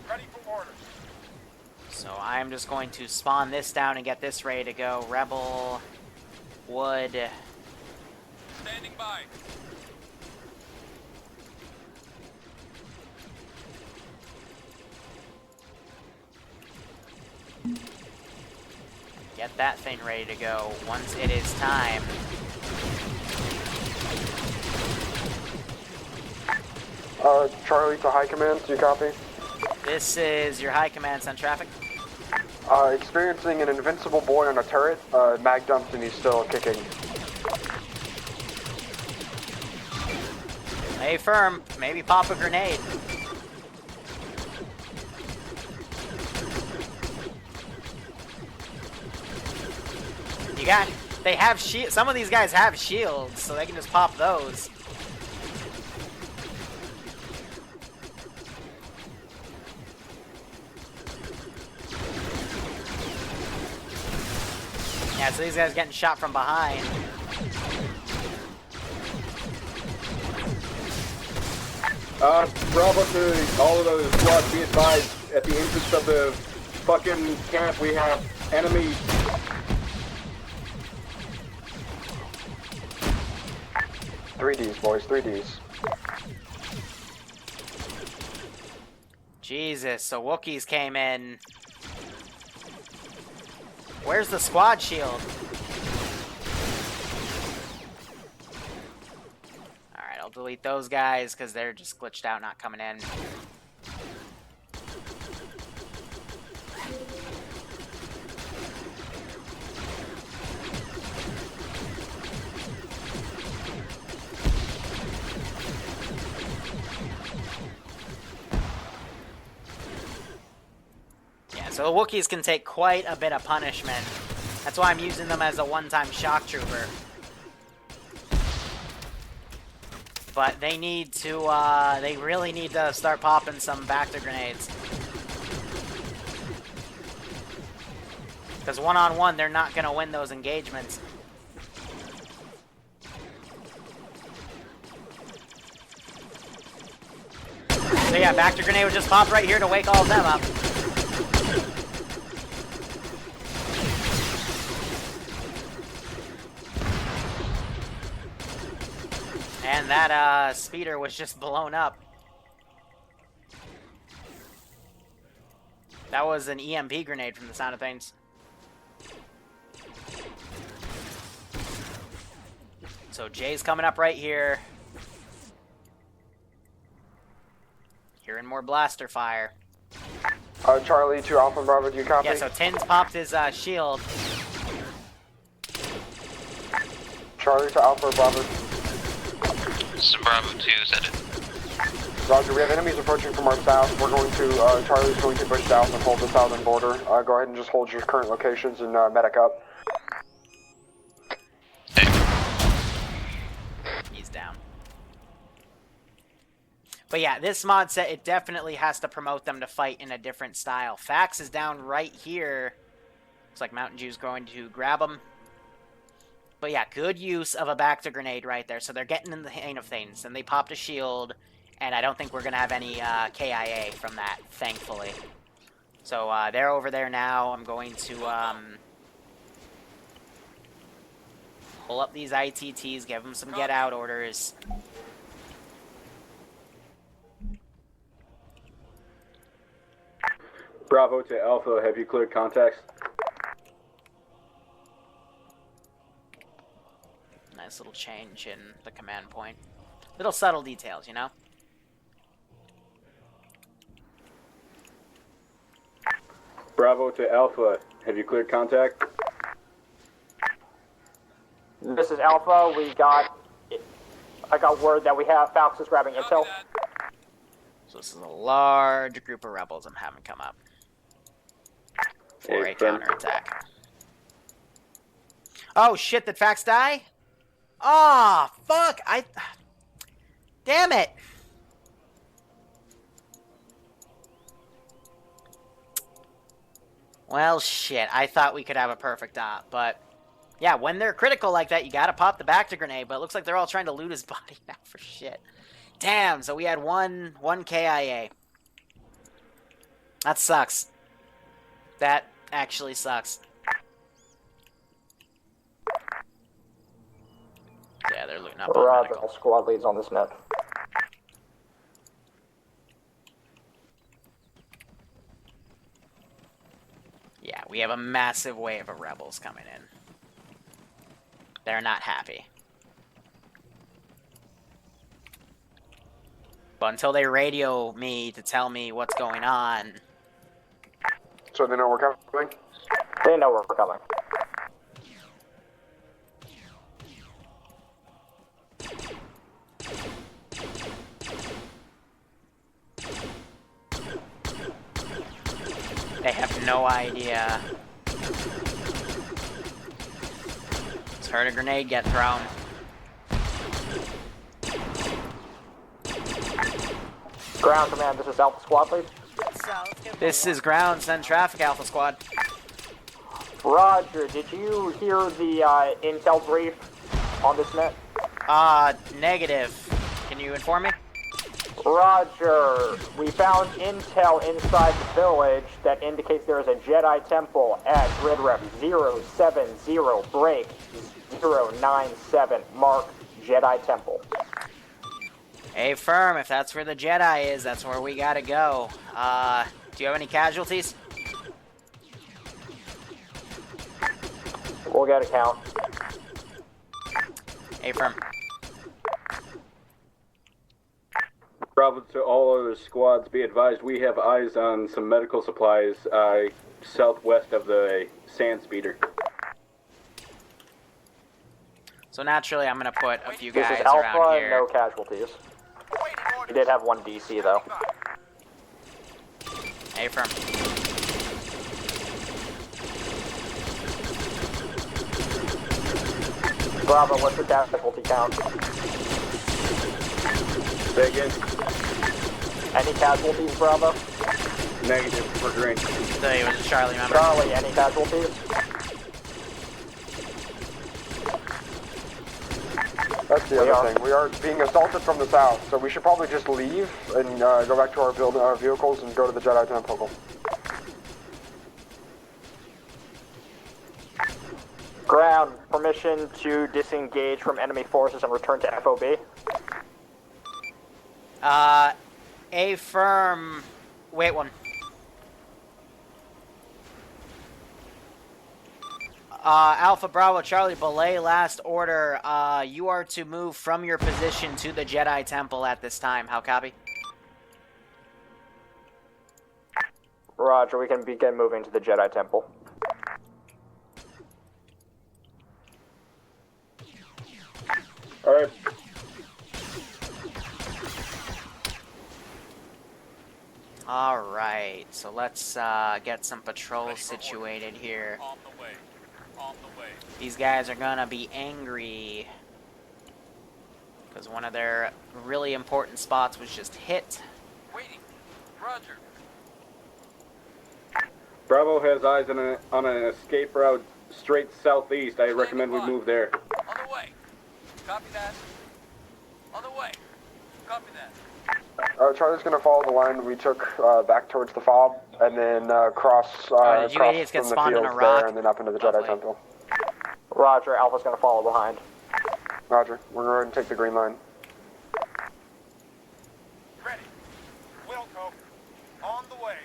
Ready for orders. So I'm just going to spawn this down and get this ready to go. Rebel, Wood. Standing by. Get that thing ready to go once it is time. Charlie to high command, do you copy? This is your high command, send traffic. Experiencing an invincible boy on a turret, mag dumped and he's still kicking. Stay firm, maybe pop a grenade. They have shield. Some of these guys have shields, so they can just pop those. Yeah, so these guys getting shot from behind. Bravo to all of those squads, be advised, at the entrance of the fucking camp, we have enemy. Three Ds, boys, 3Ds. Jesus, so Wookiees came in. Where's the squad shield? Alright, I'll delete those guys because they're just glitched out, not coming in. So the Wookiees can take quite a bit of punishment. That's why I'm using them as a one-time shock trooper. But they need to, they really need to start popping some Bacta grenades. Because one-on-one, they're not going to win those engagements. So yeah, Bacta grenade would just pop right here to wake all of them up. And that speeder was just blown up. That was an EMP grenade from the sound of things. So Jay's coming up right here. Hearing more blaster fire. Charlie to Alpha Bravo, do you copy? Yeah, so Tin's popped his shield. Charlie to Alpha Bravo. This is Bravo 2, send it. Roger, we have enemies approaching from our south. We're going to, Charlie's going to push south and hold the southern border. Go ahead and just hold your current locations and medic up. He's down. But yeah, this mod set, it definitely has to promote them to fight in a different style. Fax is down right here. Looks like Mountain Dew's going to grab him. But yeah, good use of a Bacta grenade right there. So they're getting in the hang of things. And they popped a shield. And I don't think we're going to have any KIA from that, thankfully. So they're over there now. I'm going to pull up these ITTs, give them some get out orders. Bravo to Alpha, have you cleared contacts? Nice little change in the command point. Little subtle details, you know? Bravo to Alpha, have you cleared contact? This is Alpha. I got word that we have Falcons grabbing intel. So this is a large group of rebels I'm having come up for a counterattack. Oh shit, did Fax die? Aw, oh, fuck! Damn it! Well, shit, I thought we could have a perfect op, but... Yeah, when they're critical like that, you gotta pop the Bacta grenade, but it looks like they're all trying to loot his body now for shit. Damn, so we had one KIA. That sucks. That actually sucks. Yeah, they're looting up on medical. Squad leads on this net. Yeah, we have a massive wave of rebels coming in. They're not happy. But until they radio me to tell me what's going on... So they know we're coming? They know we're coming. They have no idea. Just heard a grenade get thrown. Ground command, this is Alpha Squad lead. This is ground, send traffic, Alpha Squad. Roger, did you hear the intel brief on this net? Negative. Can you inform me? Roger. We found intel inside the village that indicates there is a Jedi temple at grid rep 070 break 097. Mark Jedi temple. Hey, firm, if that's where the Jedi is, that's where we gotta go. Do you have any casualties? We'll get a count. Hey, firm. Bravo to all other squads, be advised we have eyes on some medical supplies southwest of the sand speeder. So naturally, I'm gonna put a few This guys is Alpha, around here. no casualties. We did have one DC though. Hey, firm. Bravo, what's the casualty count? Say again. Any casualties, Bravo? Negative, we're green. So he was a Charlie member. Charlie, any casualties? That's the other thing. We are being assaulted from the south, so we should probably just leave and go back to our vehicles and go to the Jedi Temple. Ground, permission to disengage from enemy forces and return to FOB. A firm. Wait one. Alpha Bravo Charlie Belay, last order. You are to move from your position to the Jedi Temple at this time. How copy? Roger, we can begin moving to the Jedi Temple. Alright. Alright, so let's get some patrols situated here. On the way. On the way. These guys are gonna be angry because one of their really important spots was just hit. Waiting. Roger. Bravo has eyes on an escape route straight southeast. I recommend we move there. On the way. Copy that. On the way. Copy that. Charlie's gonna follow the line we took back towards the fob, and then cross, did you cross idiots get from the spawned in fields a rock? there, and then up into the Jedi Lovely. Temple. Roger, Alpha's gonna follow behind. Roger, we're going to take the green line. Ready. Wilco. On the way.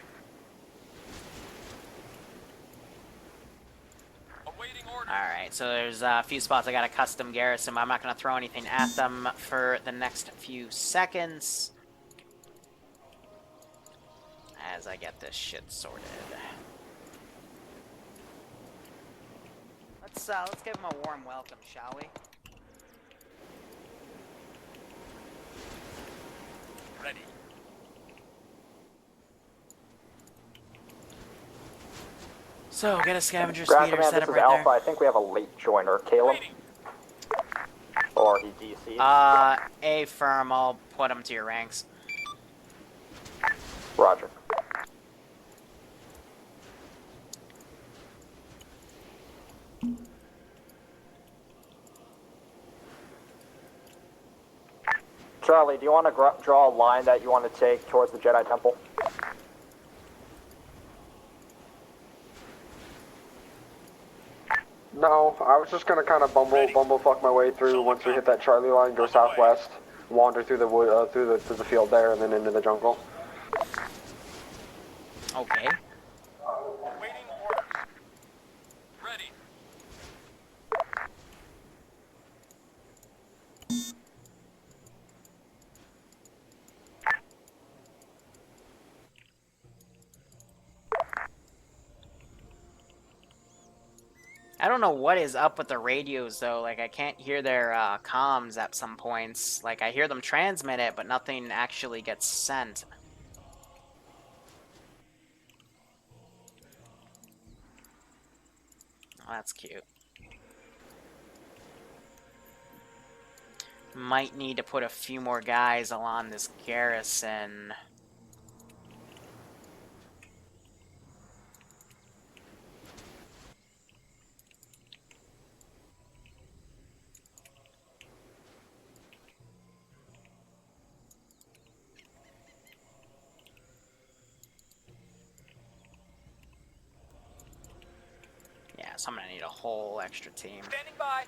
Awaiting order. Alright, so there's a few spots I got a custom garrison, but I'm not going to throw anything at them for the next few seconds. As I get this shit sorted. Let's give them a warm welcome, shall we? Ready. So, get a scavenger Ground speeder command, set this up is right Alpha. I think we have a late joiner. Caleb? Or he DC'd. there. A firm, I'll put them to your ranks. Roger. Charlie, do you want to draw a line that you want to take towards the Jedi Temple? No, I was just gonna kind of bumblefuck my way through once we hit that Charlie line, go southwest, wander through the wood, through the field there, and then into the jungle. Okay. Waiting orders. Ready. I don't know what is up with the radios, though. Like, I can't hear their comms at some points. Like, I hear them transmit it, but nothing actually gets sent. Oh, that's cute. Might need to put a few more guys along this garrison. So I'm gonna need a whole extra team. Standing by.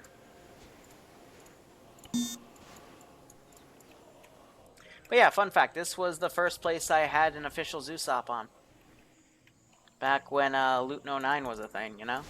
But yeah, fun fact, this was the first place I had an official Zoosop on. Back when Loot 09 was a thing, you know?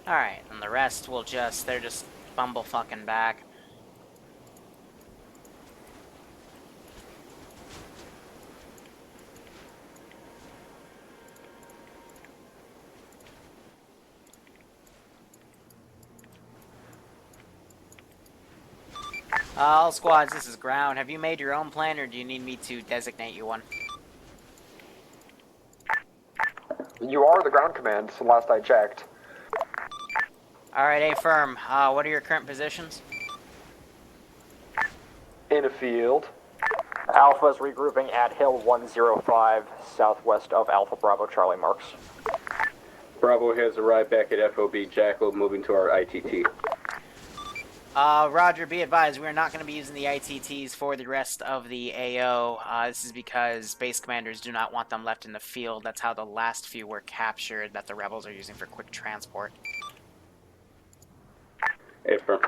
Alright, and the rest will just, they're just bumble fucking back. All squads, this is ground. Have you made your own plan, or do you need me to designate you one? You are the ground command, so last I checked. Alright, A-firm, what are your current positions? In a field. Alpha's regrouping at Hill 105, southwest of Alpha Bravo Charlie Marks. Bravo has arrived back at FOB Jackal, moving to our ITT. Roger, be advised, we are not going to be using the ITTs for the rest of the AO. This is because base commanders do not want them left in the field. That's how the last few were captured that the rebels are using for quick transport. Affirm.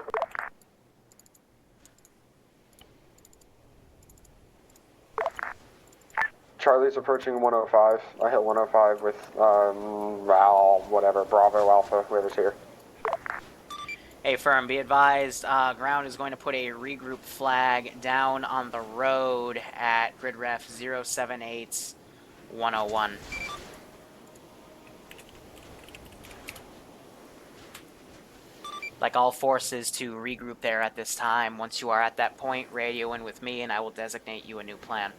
Charlie's approaching 105. I hit 105 with, whatever, Bravo, Alpha, whoever's here. Hey, firm, be advised, ground is going to put a regroup flag down on the road at grid ref 078-101. Like all forces to regroup there at this time. Once you are at that point, radio in with me and I will designate you a new plan.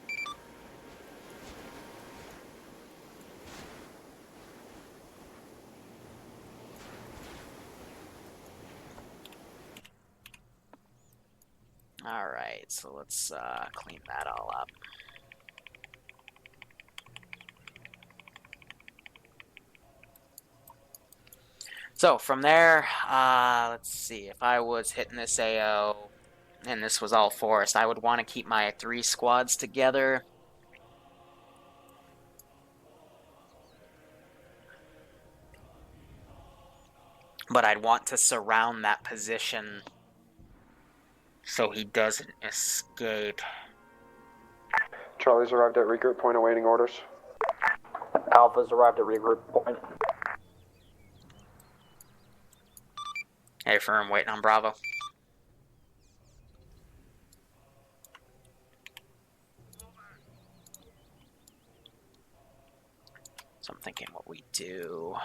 Alright, so let's clean that all up. So from there, let's see, if I was hitting this AO and this was all forest, I would want to keep my 3 squads together. But I'd want to surround that position so he doesn't escape. Charlie's arrived at regroup point awaiting orders. Alpha's arrived at regroup point. Hey, firm, waiting on Bravo. So I'm thinking what we do.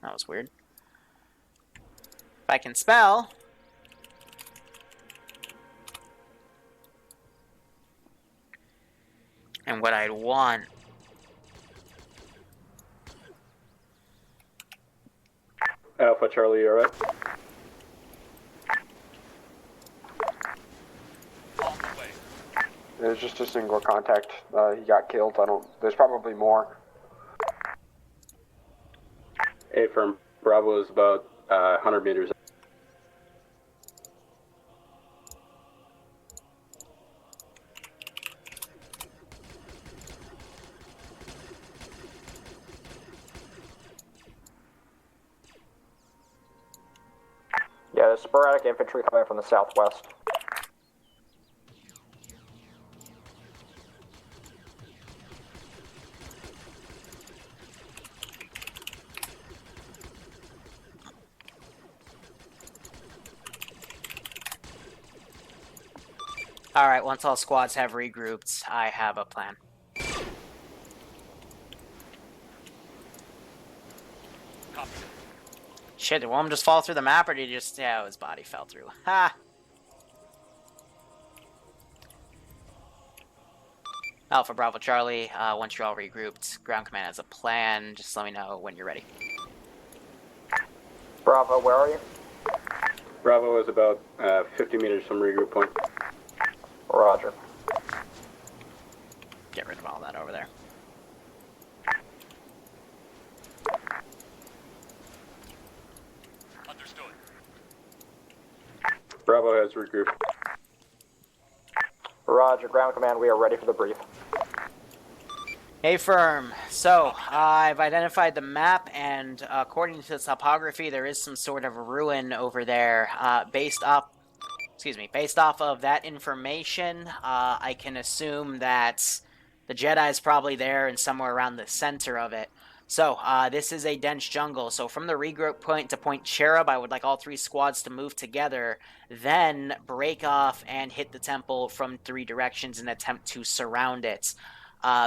That was weird. If I can spell. And what I'd want. Alpha Charlie, you alright? There's just a single contact. He got killed. There's probably more. Affirm. Bravo is about 100 meters. Yeah, there's sporadic infantry coming from the southwest. Alright, once all squads have regrouped, I have a plan. Copy. Shit, did one just fall through the map, or did he just... Yeah, his body fell through. Ha! Alpha Bravo Charlie, once you're all regrouped, ground command has a plan. Just let me know when you're ready. Bravo, where are you? Bravo is about 50 meters from regroup point. Roger. Get rid of all that over there. Understood. Bravo has regrouped. Roger, ground command, we are ready for the brief. Hey firm, so I've identified the map, and according to the topography, there is some sort of ruin over there. Based off of that information, I can assume that the Jedi is probably there and somewhere around the center of it. So, this is a dense jungle, so from the regroup point to Point Cherub, I would like all 3 squads to move together, then break off and hit the temple from 3 directions and attempt to surround it.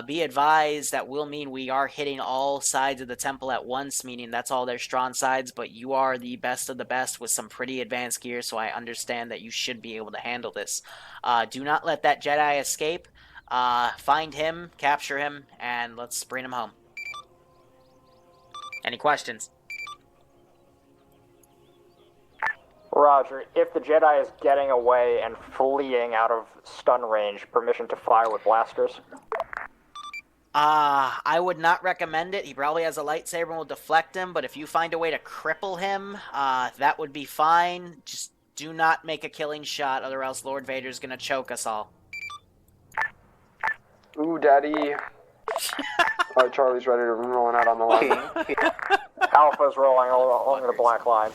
Be advised that will mean we are hitting all sides of the temple at once, meaning that's all their strong sides, but you are the best of the best with some pretty advanced gear, so I understand that you should be able to handle this. Do not let that Jedi escape. Find him, capture him, and let's bring him home. Any questions? Roger, if the Jedi is getting away and fleeing out of stun range, permission to fire with blasters? I would not recommend it. He probably has a lightsaber and will deflect him, but if you find a way to cripple him, that would be fine. Just do not make a killing shot, or else Lord Vader's gonna choke us all. Ooh, daddy. Alright, Charlie's ready to rolling out on the line. Alpha's rolling along the black line.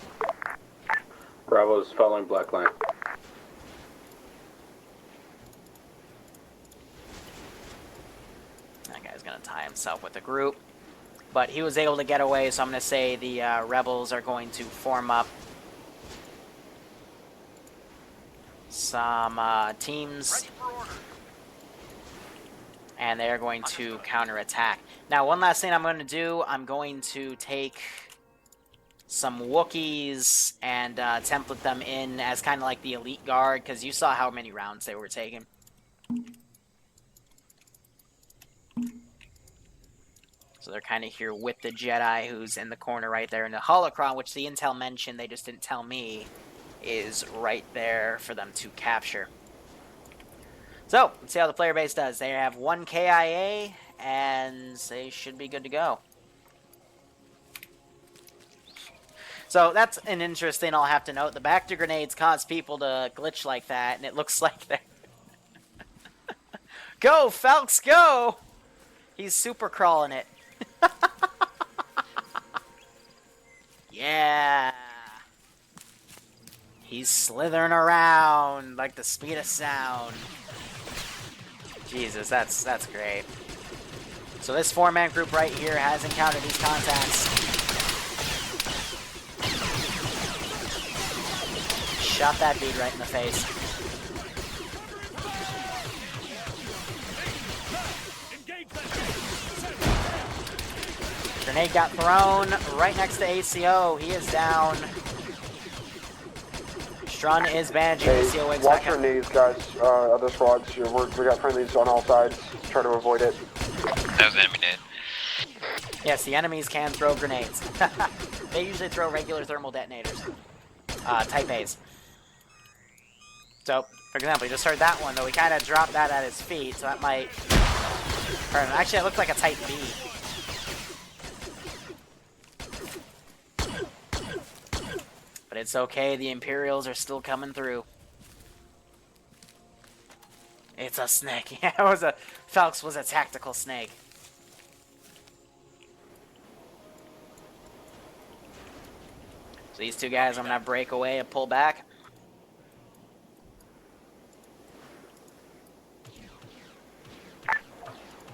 Bravo's following black line. That guy's gonna tie himself with the group. But he was able to get away, so I'm gonna say the rebels are going to form up some teams. And they're going to counterattack. Now, one last thing I'm going to do, I'm going to take some Wookiees and template them in as kind of like the elite guard, because you saw how many rounds they were taking. So they're kind of here with the Jedi, who's in the corner right there. And the holocron, which the intel mentioned, they just didn't tell me, is right there for them to capture. So, let's see how the player base does. They have 1 KIA, and they should be good to go. So, that's an interesting, I'll have to note. The Bacta grenades cause people to glitch like that, and it looks like they're... Go, Falx, go! He's super crawling it. Yeah! He's slithering around like the speed of sound. Jesus, that's great. So this 4-man group right here has encountered these contacts. Shot that dude right in the face. Grenade got thrown right next to ACO. He is down. Strun is bandaging. ACO wakes watch back up. your knees, guys. Other squads, we got friendlies on all sides. Try to avoid it. That was enemy dead. Yes, the enemies can throw grenades. They usually throw regular thermal detonators. Type A's. So, for example, you just heard that one, though. We kind of dropped that at his feet, so that might hurt him. Actually, it looked like a Type B. But it's okay, the Imperials are still coming through. It's a snake. Yeah, Falx was a tactical snake. So these 2 guys, I'm gonna break away and pull back.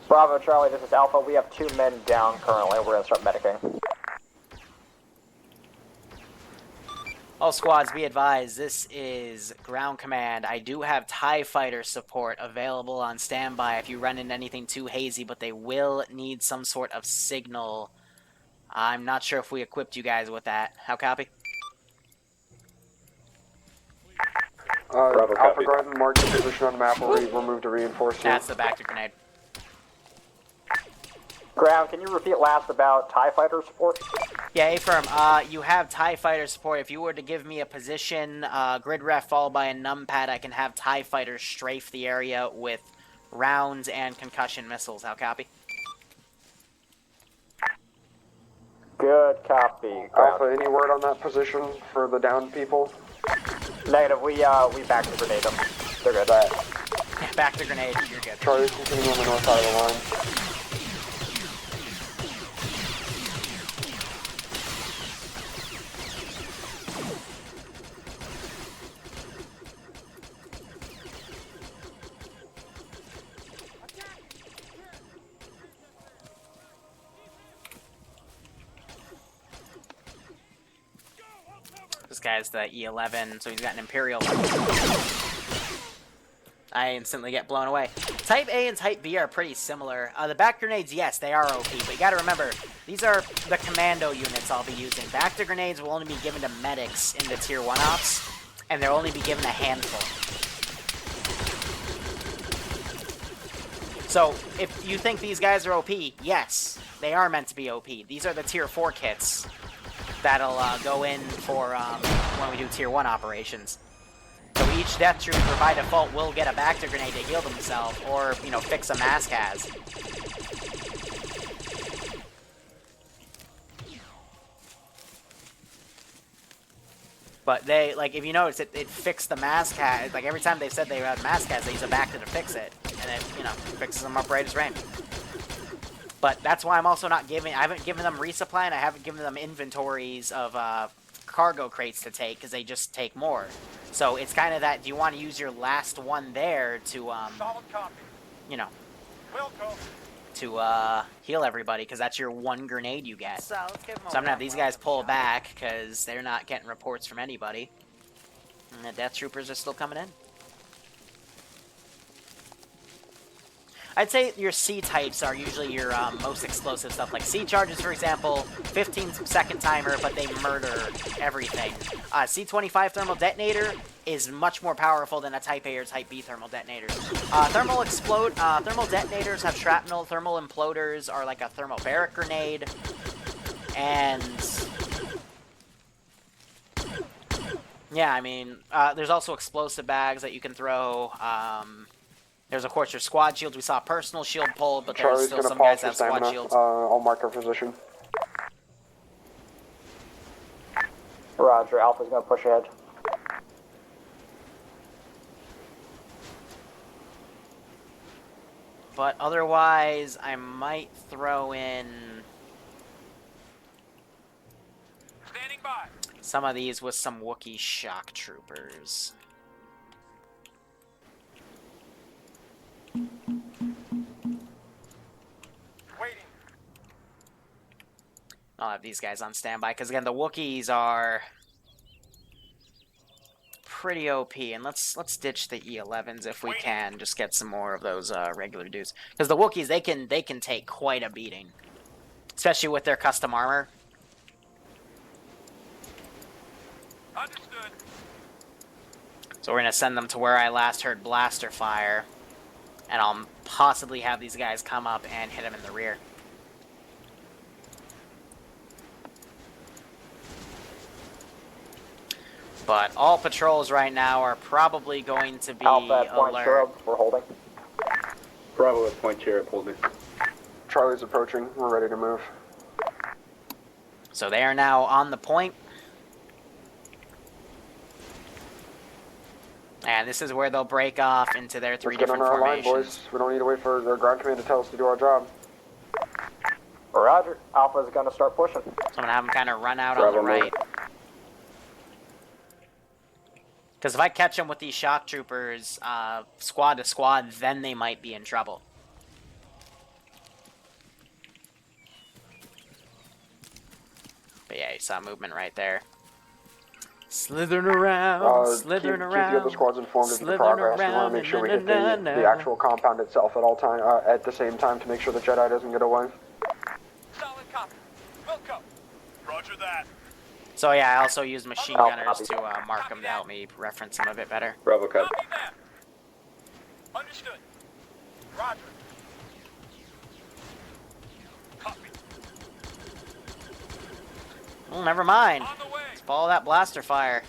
Bravo, Charlie, this is Alpha. We have 2 men down currently. We're gonna start medicing. All squads, be advised, this is ground command. I do have TIE fighter support available on standby if you run into anything too hazy, but they will need some sort of signal. I'm not sure if we equipped you guys with that. How copy? Bravo, Alpha, copy. go ahead and mark your position on the map where we'll move to reinforce you. That's the Bacta grenade. Ground, can you repeat last about TIE fighter support? Yeah, A-firm, you have TIE fighter support. If you were to give me a position, grid ref followed by a numpad, I can have TIE fighters strafe the area with rounds and concussion missiles. How copy? Good copy. Ground. Alpha, any word on that position for the downed people? Negative, we back to grenade them. They're good. Back to grenade, you're good. Charlie's continuing on the north side of the line. This guy's the E11, so he's got an Imperial. I instantly get blown away. Type A and Type B are pretty similar. The back grenades, yes, they are OP, but you gotta remember, these are the commando units I'll be using. Bacta grenades will only be given to medics in the Tier 1 ops, and they'll only be given a handful. So, if you think these guys are OP, yes, they are meant to be OP. These are the Tier 4 kits that'll go in for when we do Tier 1 operations. So each death trooper by default will get a Bacta grenade to heal themselves, or, you know, fix a mask has. But they, like, if you notice, it fixed the mask has. Like, every time they said they had mask has, they use a Bacta to fix it. And it, you know, fixes them up right as rain. But that's why I'm also not giving, I haven't given them resupply, and I haven't given them inventories of cargo crates to take, because they just take more. So it's kind of that, do you want to use your last one there to, you know, to heal everybody, because that's your one grenade you get. So I'm going to have these guys pull back, because they're not getting reports from anybody. And the death troopers are still coming in. I'd say your C-types are usually your most explosive stuff. Like C-charges, for example, 15-second timer, but they murder everything. C-25 thermal detonator is much more powerful than a Type A or Type B thermal detonator. Thermal detonators have shrapnel. Thermal imploders are like a thermobaric grenade. And yeah, I mean, there's also explosive bags that you can throw. There's, of course, your squad shields. We saw a personal shield pulled, but there's still some guys that have squad shields. I'll mark our position. Roger, Alpha's gonna push ahead. But otherwise, I might throw in some of these with some Wookiee shock troopers. I'll have these guys on standby, because again, the Wookiees are pretty OP, and let's ditch the E11s if we can, just get some more of those regular dudes. Because the Wookiees, they can take quite a beating, especially with their custom armor. Understood. So we're gonna send them to where I last heard blaster fire, and I'll possibly have these guys come up and hit them in the rear. But all patrols right now are probably going to be Alpha at point alert. Cherub, we're holding. Bravo at point Cherub, holding. Charlie's approaching. We're ready to move. So they are now on the point. And this is where they'll break off into their three different Let's get on our formations. line, boys. We don't need to wait for their ground command to tell us to do our job. Roger, Alpha's gonna start pushing. So I'm gonna have them kind of run out Bravo on the right. move. Because if I catch them with these shock troopers, squad to squad, then they might be in trouble. But yeah, you saw movement right there. Slithering around, slithering keep around. the other squads informed of the slithering progress. We want around, to make sure we hit na, the actual compound itself at all time, at the same time to make sure the Jedi doesn't get away. Solid copy. We'll go. Roger that. So yeah, I also used machine gunners to mark them to help me reference them a bit better. Bravo cut. Copy that. Understood. Roger. Copy. Well, never mind. On the way. Let's follow that blaster fire.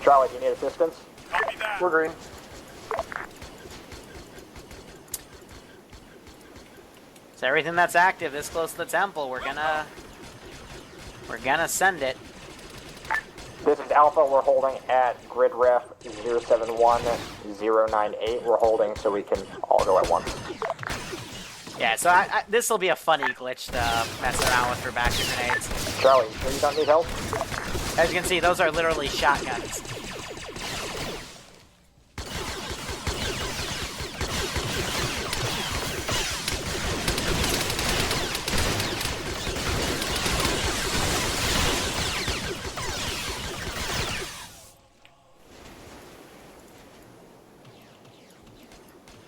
Charlie, do you need assistance? Copy that. We're green. So everything that's active this close to the temple, we're gonna send it. This is Alpha. We're holding at grid ref 071098. We're holding so we can all go at once. Yeah, so this will be a funny glitch to mess around with for backer grenades. Charlie, you sure you don't need help? As you can see, those are literally shotguns.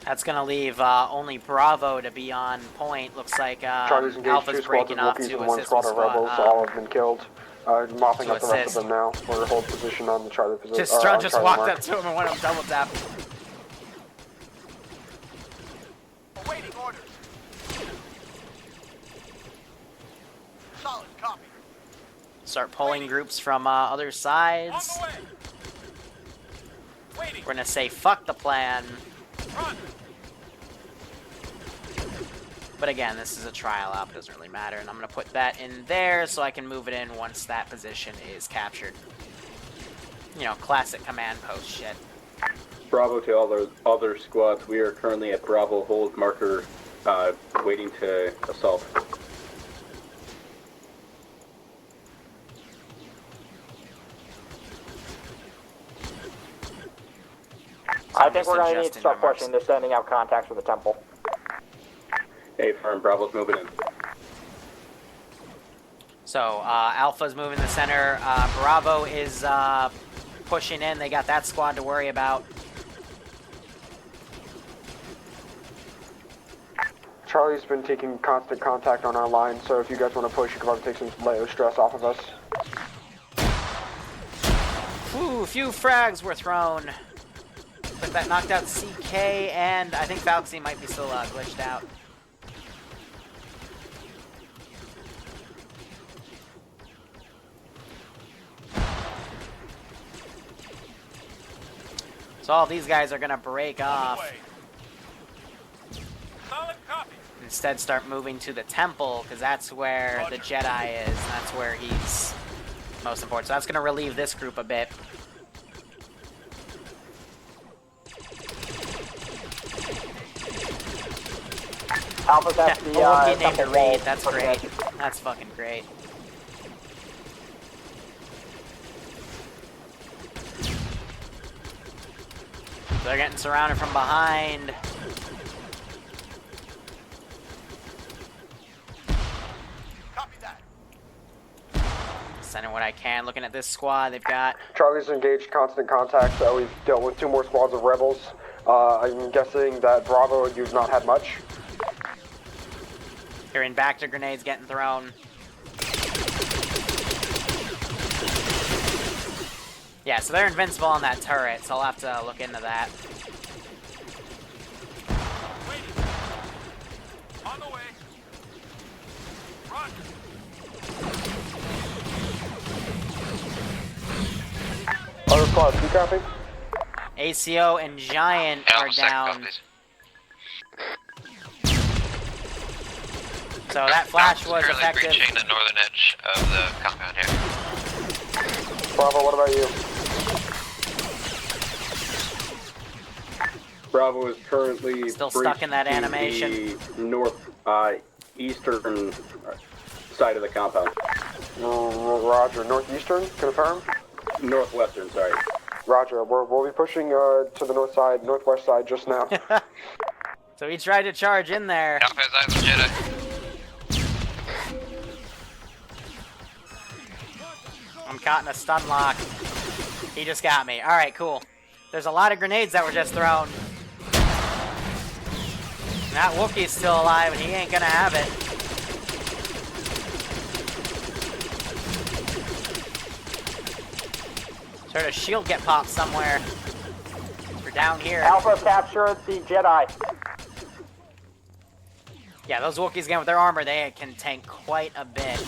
That's gonna leave only Bravo to be on point. Looks like Charlie's engaged Alpha's 2 squads breaking of off Wookiees to and 1 assist squad with of rebels. All have been killed. Mopping to up the rest assist. of them now. We're hold position on the Charlie position. Just Strahd just walked up to him and went up double tap. Awaiting orders. Solid copy. Start pulling groups from other On sides. the way. Waiting. We're gonna say fuck the plan. Run. But again, this is a trial op, it doesn't really matter. And I'm gonna put that in there so I can move it in once that position is captured. You know, classic command post shit. Bravo to all the other squads. We are currently at Bravo hold marker, waiting to assault. I think we're just going to need to adjusting start my marks. pushing. They're sending out contacts for the temple. Hey, firm. Bravo's moving in. So, Alpha's moving the center. Bravo is pushing in. They got that squad to worry about. Charlie's been taking constant contact on our line, so if you guys want to push, you can probably take some Leo stress off of us. Ooh, a few frags were thrown. But that knocked out CK, and I think Falxy might be still glitched out. So all these guys are gonna break off. Solid copy. Instead start moving to the temple, because that's where the Jedi is, and that's where he's most important. So that's gonna relieve this group a bit. Alpha's at the Wookiee named a temple raid, wall. that's great. That's fucking great. They're getting surrounded from behind. Copy that. Sending what I can. Looking at this squad, they've got Charlie's engaged constant contact. We've dealt with 2 more squads of rebels. I'm guessing that Bravo, you've not had much. hearing back to grenades getting thrown. Yeah, so they're invincible on that turret, so I'll have to look into that. On the way. Run. Other squads, you copy? ACO and Giant are down. So that flash was currently effective. breaching the northern edge of the compound here. Bravo, what about you? Bravo is currently Still stuck in that breached to animation. the north eastern side of the compound. Roger, northeastern, confirm? Northwestern, sorry. Roger, we'll be pushing to the north side, northwest side just now. So he tried to charge in there. Alpha has eyes on Jedi. caught in a stun lock. He just got me. Alright, cool. There's a lot of grenades that were just thrown. That Wookiee's still alive, and he ain't gonna have it. Heard a shield get popped somewhere. We're down here. Alpha captured the Jedi. Yeah, those Wookiees again with their armor, they can tank quite a bit.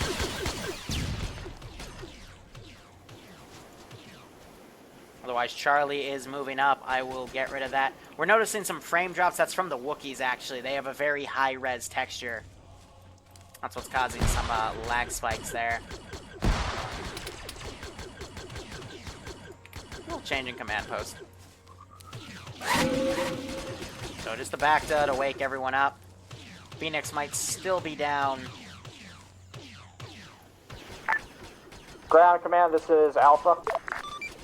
Otherwise, Charlie is moving up. I will get rid of that. We're noticing some frame drops. That's from the Wookiees, actually. They have a very high-res texture. That's what's causing some lag spikes there. Little change in command post. So just the back to wake everyone up. Phoenix might still be down. Ground command, this is Alpha.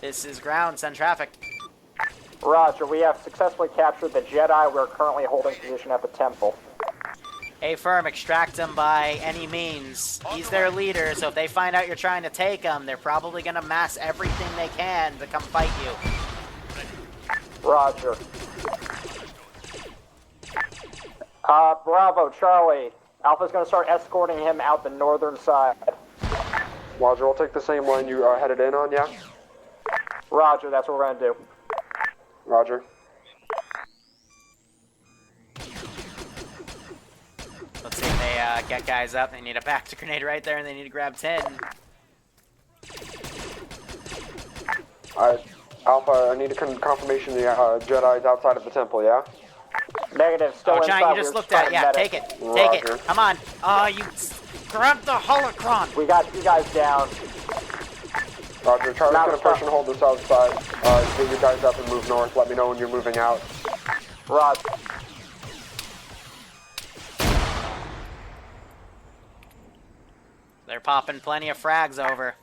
This is ground, send traffic. Roger, we have successfully captured the Jedi. We're currently holding position at the temple. A-firm, extract him by any means. He's their leader, so if they find out you're trying to take him, they're probably going to mass everything they can to come fight you. Roger. Bravo, Charlie. Alpha's going to start escorting him out the northern side. Roger, we'll take the same line you headed in on, yeah? Roger, that's what we're going to do. Roger. Let's see if they get guys up. They need a back-to grenade right there, and they need to grab 10. Alpha, I need a confirmation the Jedi's outside of the temple, yeah? Negative, still inside. Giant, you just looked at it. Yeah, take it. Take it. Come on. You grabbed the holocron. We got you guys down. Roger, Charlie's gonna push and hold this outside. Get you guys up and move north. Let me know when you're moving out. Roger. They're popping plenty of frags over.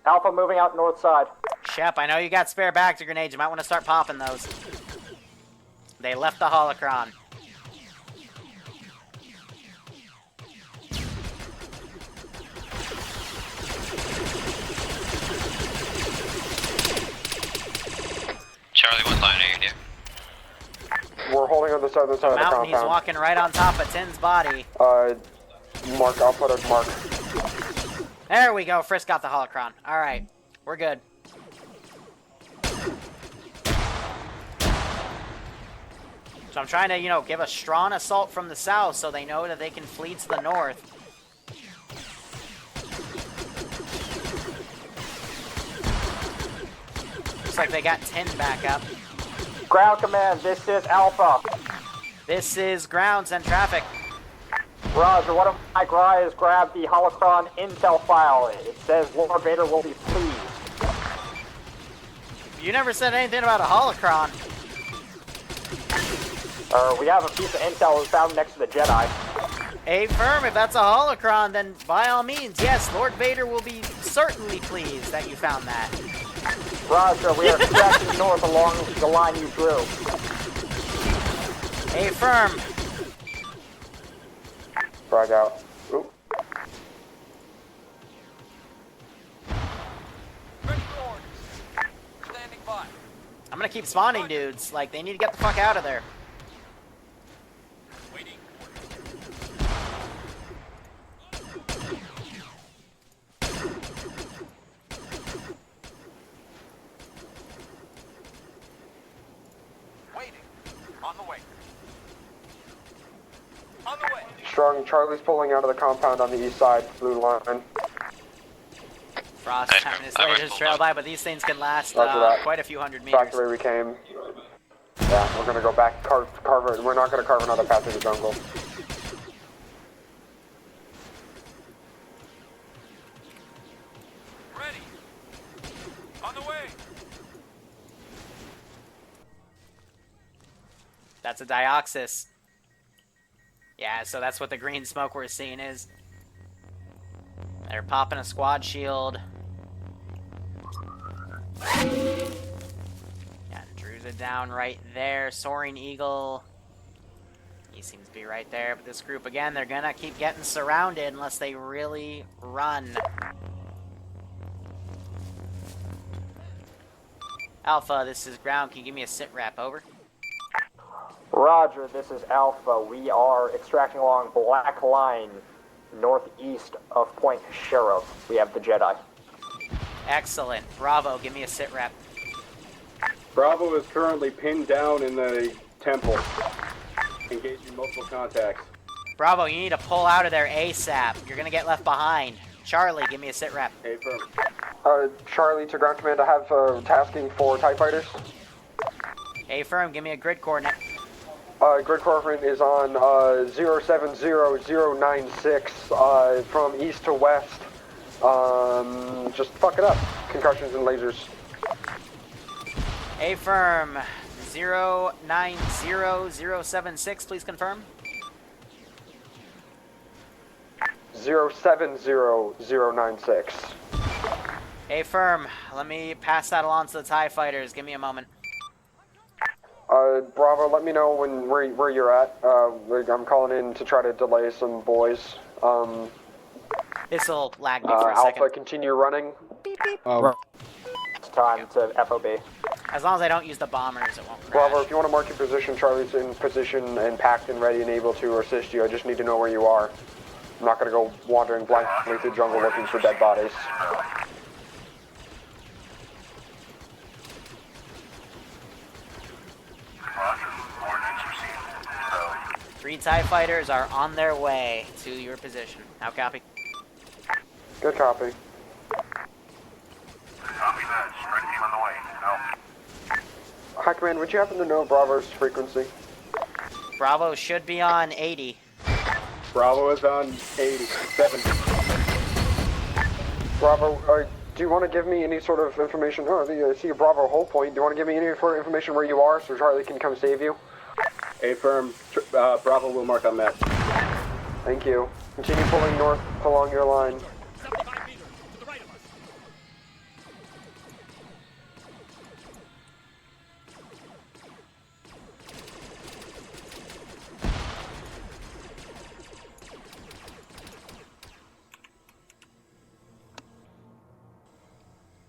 Alpha moving out north side. Shep, I know you got spare back-to grenades. You might want to start popping those. They left the holocron. Charlie, what line are you near? We're holding on the southern side of the compound. He's walking right on top of Tin's body. Mark, I'll put a mark. There we go. Frisk got the holocron. All right, we're good. So I'm trying to, give a strong assault from the south so they know that they can flee to the north. Looks like they got 10 back up. Ground command, this is Alpha. This is ground, send traffic. Roger, one of my guys grabbed the holocron intel file. It says Lord Vader will be pleased. You never said anything about a holocron. We have a piece of intel found next to the Jedi. A-firm, if that's a holocron, then by all means, yes, Lord Vader will be certainly pleased that you found that. Roger, we are tracking north along the line you drew. A-firm. Frag out. Oop. Standing by. I'm gonna keep spawning dudes. Like, they need to get the fuck out of there. Waiting. Waiting. On the way. On the way. Strong, Charlie's pulling out of the compound on the east side, blue line. Frost having his lasers trail by, but these things can last quite a few hundred meters. Back the way we came. Yeah, we're gonna go back, carve it. We're not gonna carve another path through the jungle. Ready. On the way. That's a Dioxys. Yeah, so that's what the green smoke we're seeing is. They're popping a squad shield. Yeah, Druza down right there. Soaring Eagle. He seems to be right there. But this group, again, they're gonna keep getting surrounded unless they really run. Alpha, this is ground. Can you give me a sit rep? Over. Roger, this is Alpha. We are extracting along Black Line, northeast of Point Sheriff. We have the Jedi. Excellent. Bravo, give me a sit rep. Bravo is currently pinned down in the temple, engaging multiple contacts. Bravo, you need to pull out of there ASAP. You're gonna get left behind. Charlie, give me a sit rep. Hey, firm. Charlie to ground command, I have tasking for TIE fighters. A firm, give me a grid coordinate. Grid coordinate is on 070096 from east to west. Just fuck it up. Concussions and lasers. A firm, 090076, please confirm. 070096. A firm, let me pass that along to the TIE fighters. Give me a moment. Bravo, let me know where you're at. I'm calling in to try to delay some boys. This'll lag me for a Alpha, second. continue running. Beep, beep. It's time to FOB. As long as I don't use the bombers, it won't crash. Bravo, if you want to mark your position, Charlie's in position and packed and ready and able to assist you. I just need to know where you are. I'm not going to go wandering blindly through the jungle looking for dead bodies. Three TIE fighters are on their way to your position. How copy? Good copy. Copy that. Spread team on the way. Out. High Command, would you happen to know Bravo's frequency? Bravo should be on 80. Bravo is on 80, 70. Bravo, do you want to give me any sort of information? Oh, I see a Bravo hold point. Do you want to give me any sort of information where you are so Charlie can come save you? A firm, Bravo will mark on that. Thank you. Continue pulling north along your line. 75 meters to the right of us.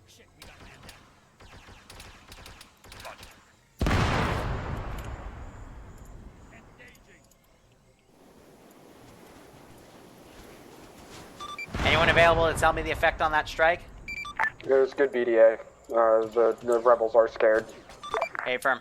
Shit, we got man down. Roger. Engaging. Anyone available to tell me the effect on that strike? It was good BDA. The rebels are scared. A firm.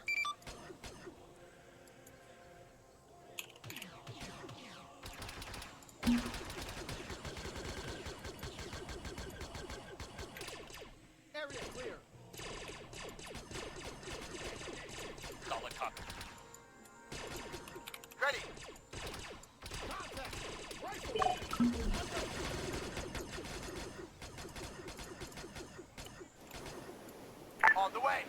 Area clear. Solid copy. Ready. Contact. Rifle. On the way.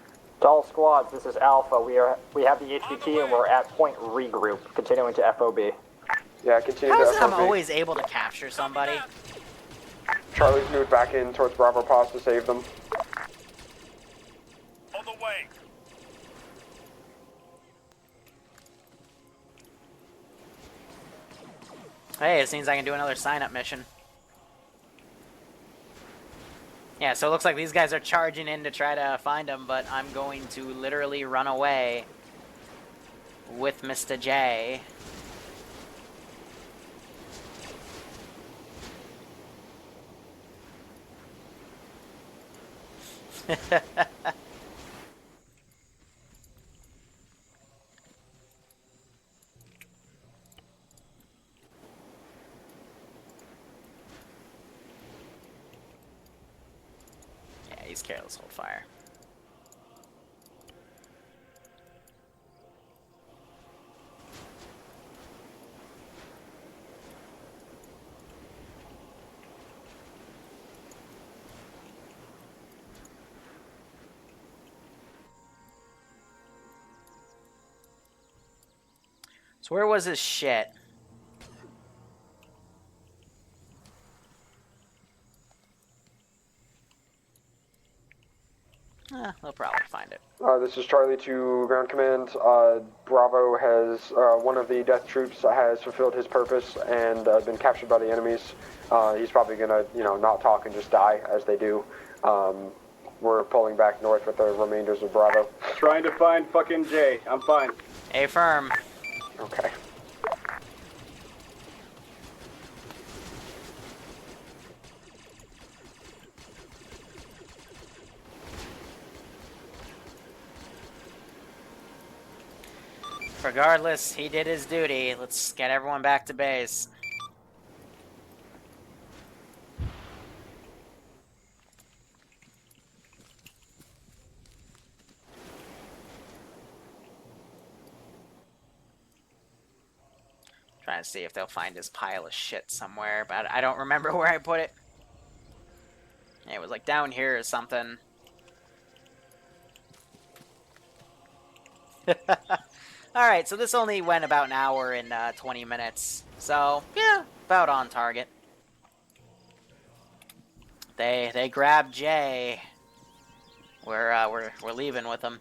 To all squads, this is Alpha. We have the HVT and we're at point regroup, continuing to FOB. Yeah, continue How to is it I'm FOB. always able to capture somebody? Charlie's moved back in towards Bravo Pass to save them. On the way. Hey, it seems I can do another sign-up mission. Yeah, so it looks like these guys are charging in to try to find him, but I'm going to literally run away with Mr. J. Yeah, he's careless, hold fire. So where was his shit? They'll probably find it. This is Charlie to ground command. Bravo has, one of the death troops has fulfilled his purpose and been captured by the enemies. He's probably gonna, not talk and just die as they do. We're pulling back north with the remainders of Bravo. Trying to find fucking Jay. I'm fine. Affirm. Okay. Regardless, he did his duty. Let's get everyone back to base. Trying to see if they'll find his pile of shit somewhere, but I don't remember where I put it. It was like down here or something. Alright, so this only went about an hour and 20 minutes. So, yeah, about on target. They grabbed Jay. We're leaving with them.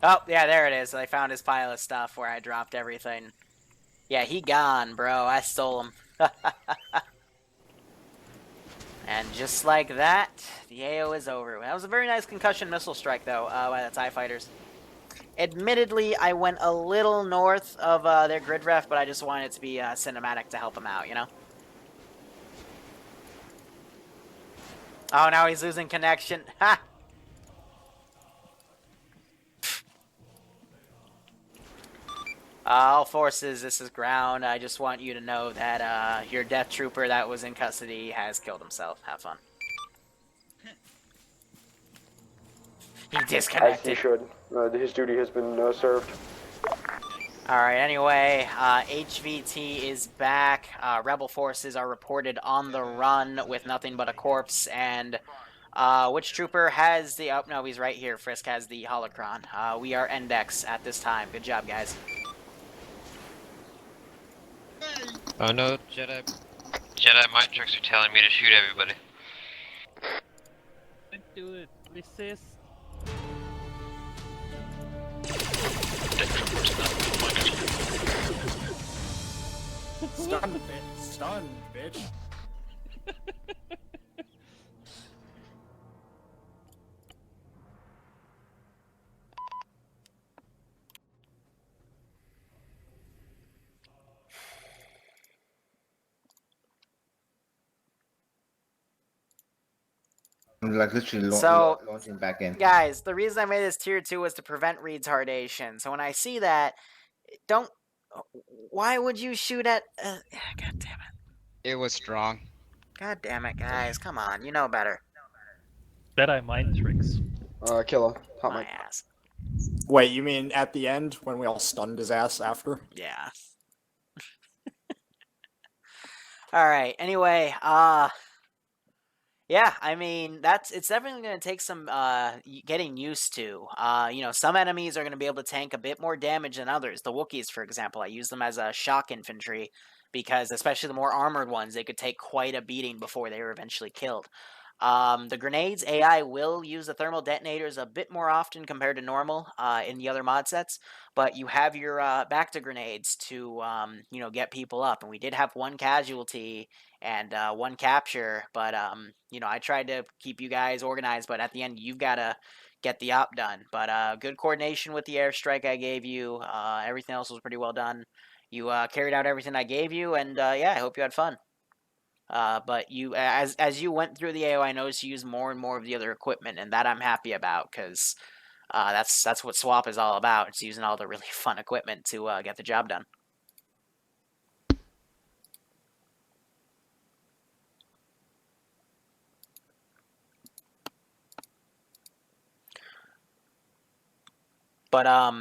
Oh, yeah, there it is. I found his pile of stuff where I dropped everything. Yeah, he gone, bro. I stole him. And just like that, the AO is over. That was a very nice concussion missile strike, though, by the TIE fighters. Admittedly, I went a little north of their grid ref, but I just wanted it to be cinematic to help them out, you know? Oh, now he's losing connection. Ha! All forces, this is ground. I just want you to know that your death trooper that was in custody has killed himself. Have fun. He disconnected. As he should. His duty has been served. Alright, anyway, HVT is back. Rebel forces are reported on the run with nothing but a corpse, and which trooper has the... Oh, no, he's right here. Frisk has the holocron. We are Index at this time. Good job, guys. Oh no, Jedi. Jedi mind tricks are telling me to shoot everybody. Do it. Resist. Stun, bitch. Stun, bitch. I'm like literally launching back in. Guys, the reason I made this tier 2 was to prevent retardation. So when I see that, don't... Why would you shoot at... God damn it. It was strong. God damn it, guys. Come on. You know better. Jedi mind tricks. Killer. Hot My mic. ass. Wait, you mean at the end when we all stunned his ass after? Yeah. Alright, anyway, yeah, I mean, it's definitely going to take some getting used to. You know, some enemies are going to be able to tank a bit more damage than others. The Wookiees, for example, I use them as a shock infantry because, especially the more armored ones, they could take quite a beating before they were eventually killed. The grenades, AI will use the thermal detonators a bit more often compared to normal in the other mod sets, but you have your back-to grenades to, you know, get people up. And we did have one casualty and one capture, but, you know, I tried to keep you guys organized, but at the end, you've got to get the op done. But good coordination with the airstrike I gave you. Everything else was pretty well done. You carried out everything I gave you, and yeah, I hope you had fun. But you, as you went through the AO, I noticed you use more and more of the other equipment, and that I'm happy about, because that's what swap is all about. It's using all the really fun equipment to get the job done. But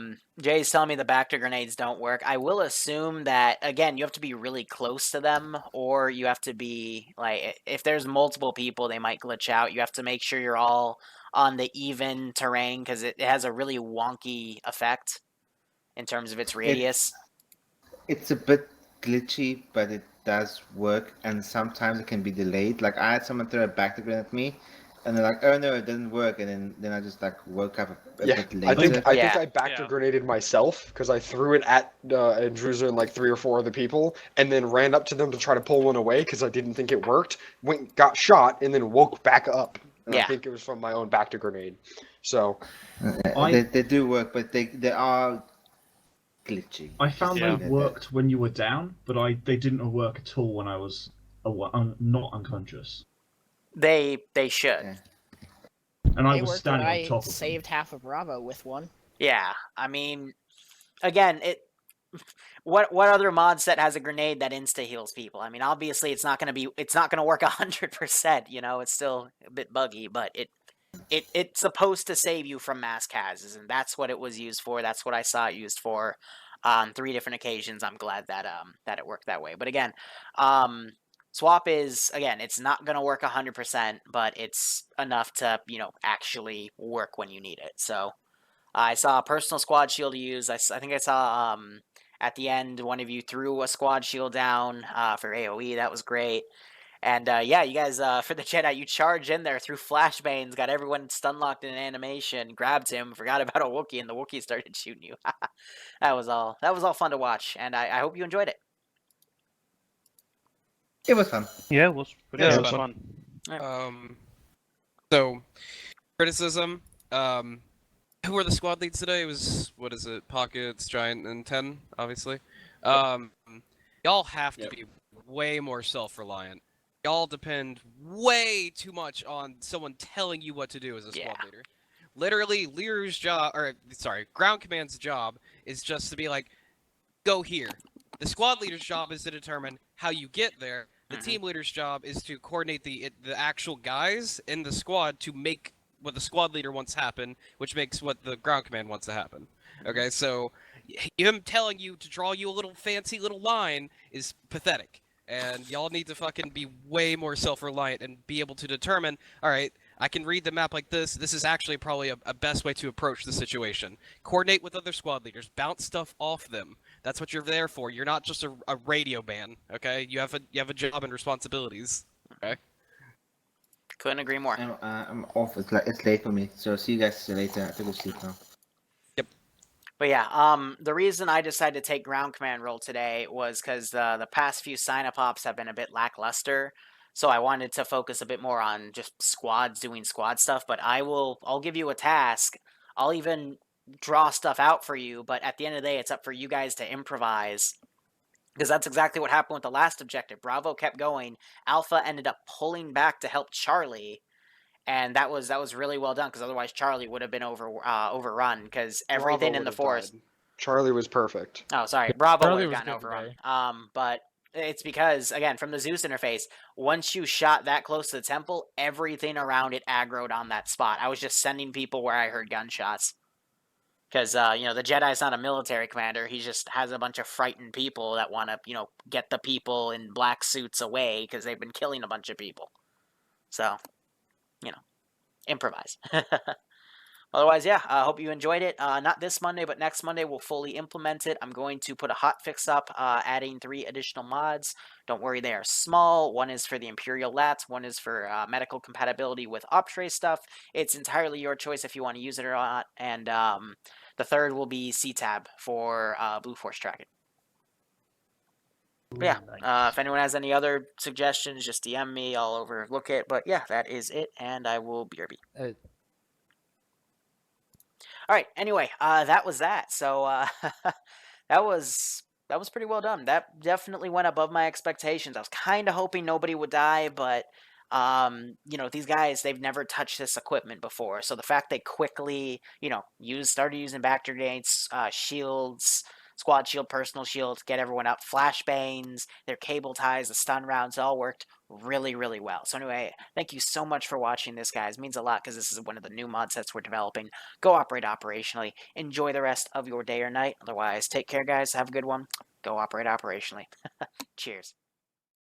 Jay's telling me the back-to grenades don't work. I will assume that, again, you have to be really close to them, or you have to be, like, if there's multiple people, they might glitch out. You have to make sure you're all on the even terrain, because it has a really wonky effect in terms of its radius. It's a bit glitchy, but it does work, and sometimes it can be delayed. Like, I had someone throw a back to grenade at me, And they're like, oh no, it didn't work, and then I just like woke up a Yeah, bit I later. think I backed grenaded myself because I threw it at Andrewza and like 3 or 4 other people, and then ran up to them to try to pull one away because I didn't think it worked. Got shot, and then woke back up. And I think it was from my own back to grenade. So They do work, but they are glitchy. I found they worked when you were down, but they didn't work at all when I was not unconscious. They should. Yeah. And I They was worked standing when on top of them. saved half of Bravo with one. Yeah, I mean, again, what other mod set has a grenade that insta heals people? I mean, obviously it's not going to work 100%. You know, it's still a bit buggy, but it's supposed to save you from mass cases, and that's what it was used for. That's what I saw it used for on 3 different occasions. I'm glad that it worked that way. But again, swap is, again, it's not going to work 100%, but it's enough to, actually work when you need it. So I saw a personal squad shield to use. I think I saw at the end one of you threw a squad shield down for AoE. That was great. And yeah, you guys, for the Jedi, you charged in there through flashbangs, got everyone stun locked in an animation, grabbed him, forgot about a Wookiee, and the Wookiee started shooting you. That was all fun to watch, and I hope you enjoyed it. It was fun. Yeah, it was pretty fun. So, criticism. Who were the squad leads today? It was, what is it, Pockets, Giant, and 10, obviously. Y'all have to be way more self-reliant. Y'all depend way too much on someone telling you what to do as a squad leader. Literally, Liru's job, Ground Command's job is just to be like, go here. The squad leader's job is to determine how you get there. The team leader's job is to coordinate the actual guys in the squad to make what the squad leader wants to happen, which makes what the ground command wants to happen. Okay, so him telling you to draw you a little fancy little line is pathetic. And y'all need to fucking be way more self-reliant and be able to determine, alright, I can read the map like this. This is actually probably a best way to approach the situation. Coordinate with other squad leaders. Bounce stuff off them. That's what you're there for. You're not just a radio man, okay? You have a job and responsibilities, okay? Couldn't agree more. I'm off. It's late for me. So see you guys later. I have to go sleep now. Yep. But yeah, the reason I decided to take ground command role today was because the past few sign-up ops have been a bit lackluster. So I wanted to focus a bit more on just squads doing squad stuff. But I'll give you a task. I'll even draw stuff out for you. But at the end of the day, it's up for you guys to improvise. Because that's exactly what happened with the last objective. Bravo kept going. Alpha ended up pulling back to help Charlie. And that was really well done, because otherwise Charlie would have been overrun, because everything Bravo in the would've forest. died. Charlie was perfect. Oh, sorry, Bravo Charlie would have was gotten good overrun. But it's because, again, from the Zeus interface, once you shot that close to the temple, everything around it aggroed on that spot. I was just sending people where I heard gunshots. Because, the Jedi's not a military commander. He just has a bunch of frightened people that want to, get the people in black suits away because they've been killing a bunch of people. So, improvise. Otherwise, yeah, I hope you enjoyed it. Not this Monday, but next Monday we'll fully implement it. I'm going to put a hotfix up, adding 3 additional mods. Don't worry, they are small. One is for the Imperial Lats, one is for medical compatibility with Optray stuff. It's entirely your choice if you want to use it or not. And the third will be C-Tab for Blue Force tracking. But yeah, if anyone has any other suggestions, just DM me. I'll overlook it. But yeah, that is it, and I will BRB. All right. Anyway, that was that. So that was pretty well done. That definitely went above my expectations. I was kind of hoping nobody would die, but these guys, they've never touched this equipment before. So the fact they quickly, started using back grenades, shields, squad shield, personal shield to get everyone up, flashbangs, their cable ties, the stun rounds, all worked really, really well. So anyway, thank you so much for watching this, guys. It means a lot because this is one of the new mod sets we're developing. Go operate operationally. Enjoy the rest of your day or night. Otherwise, take care, guys. Have a good one. Go operate operationally. Cheers.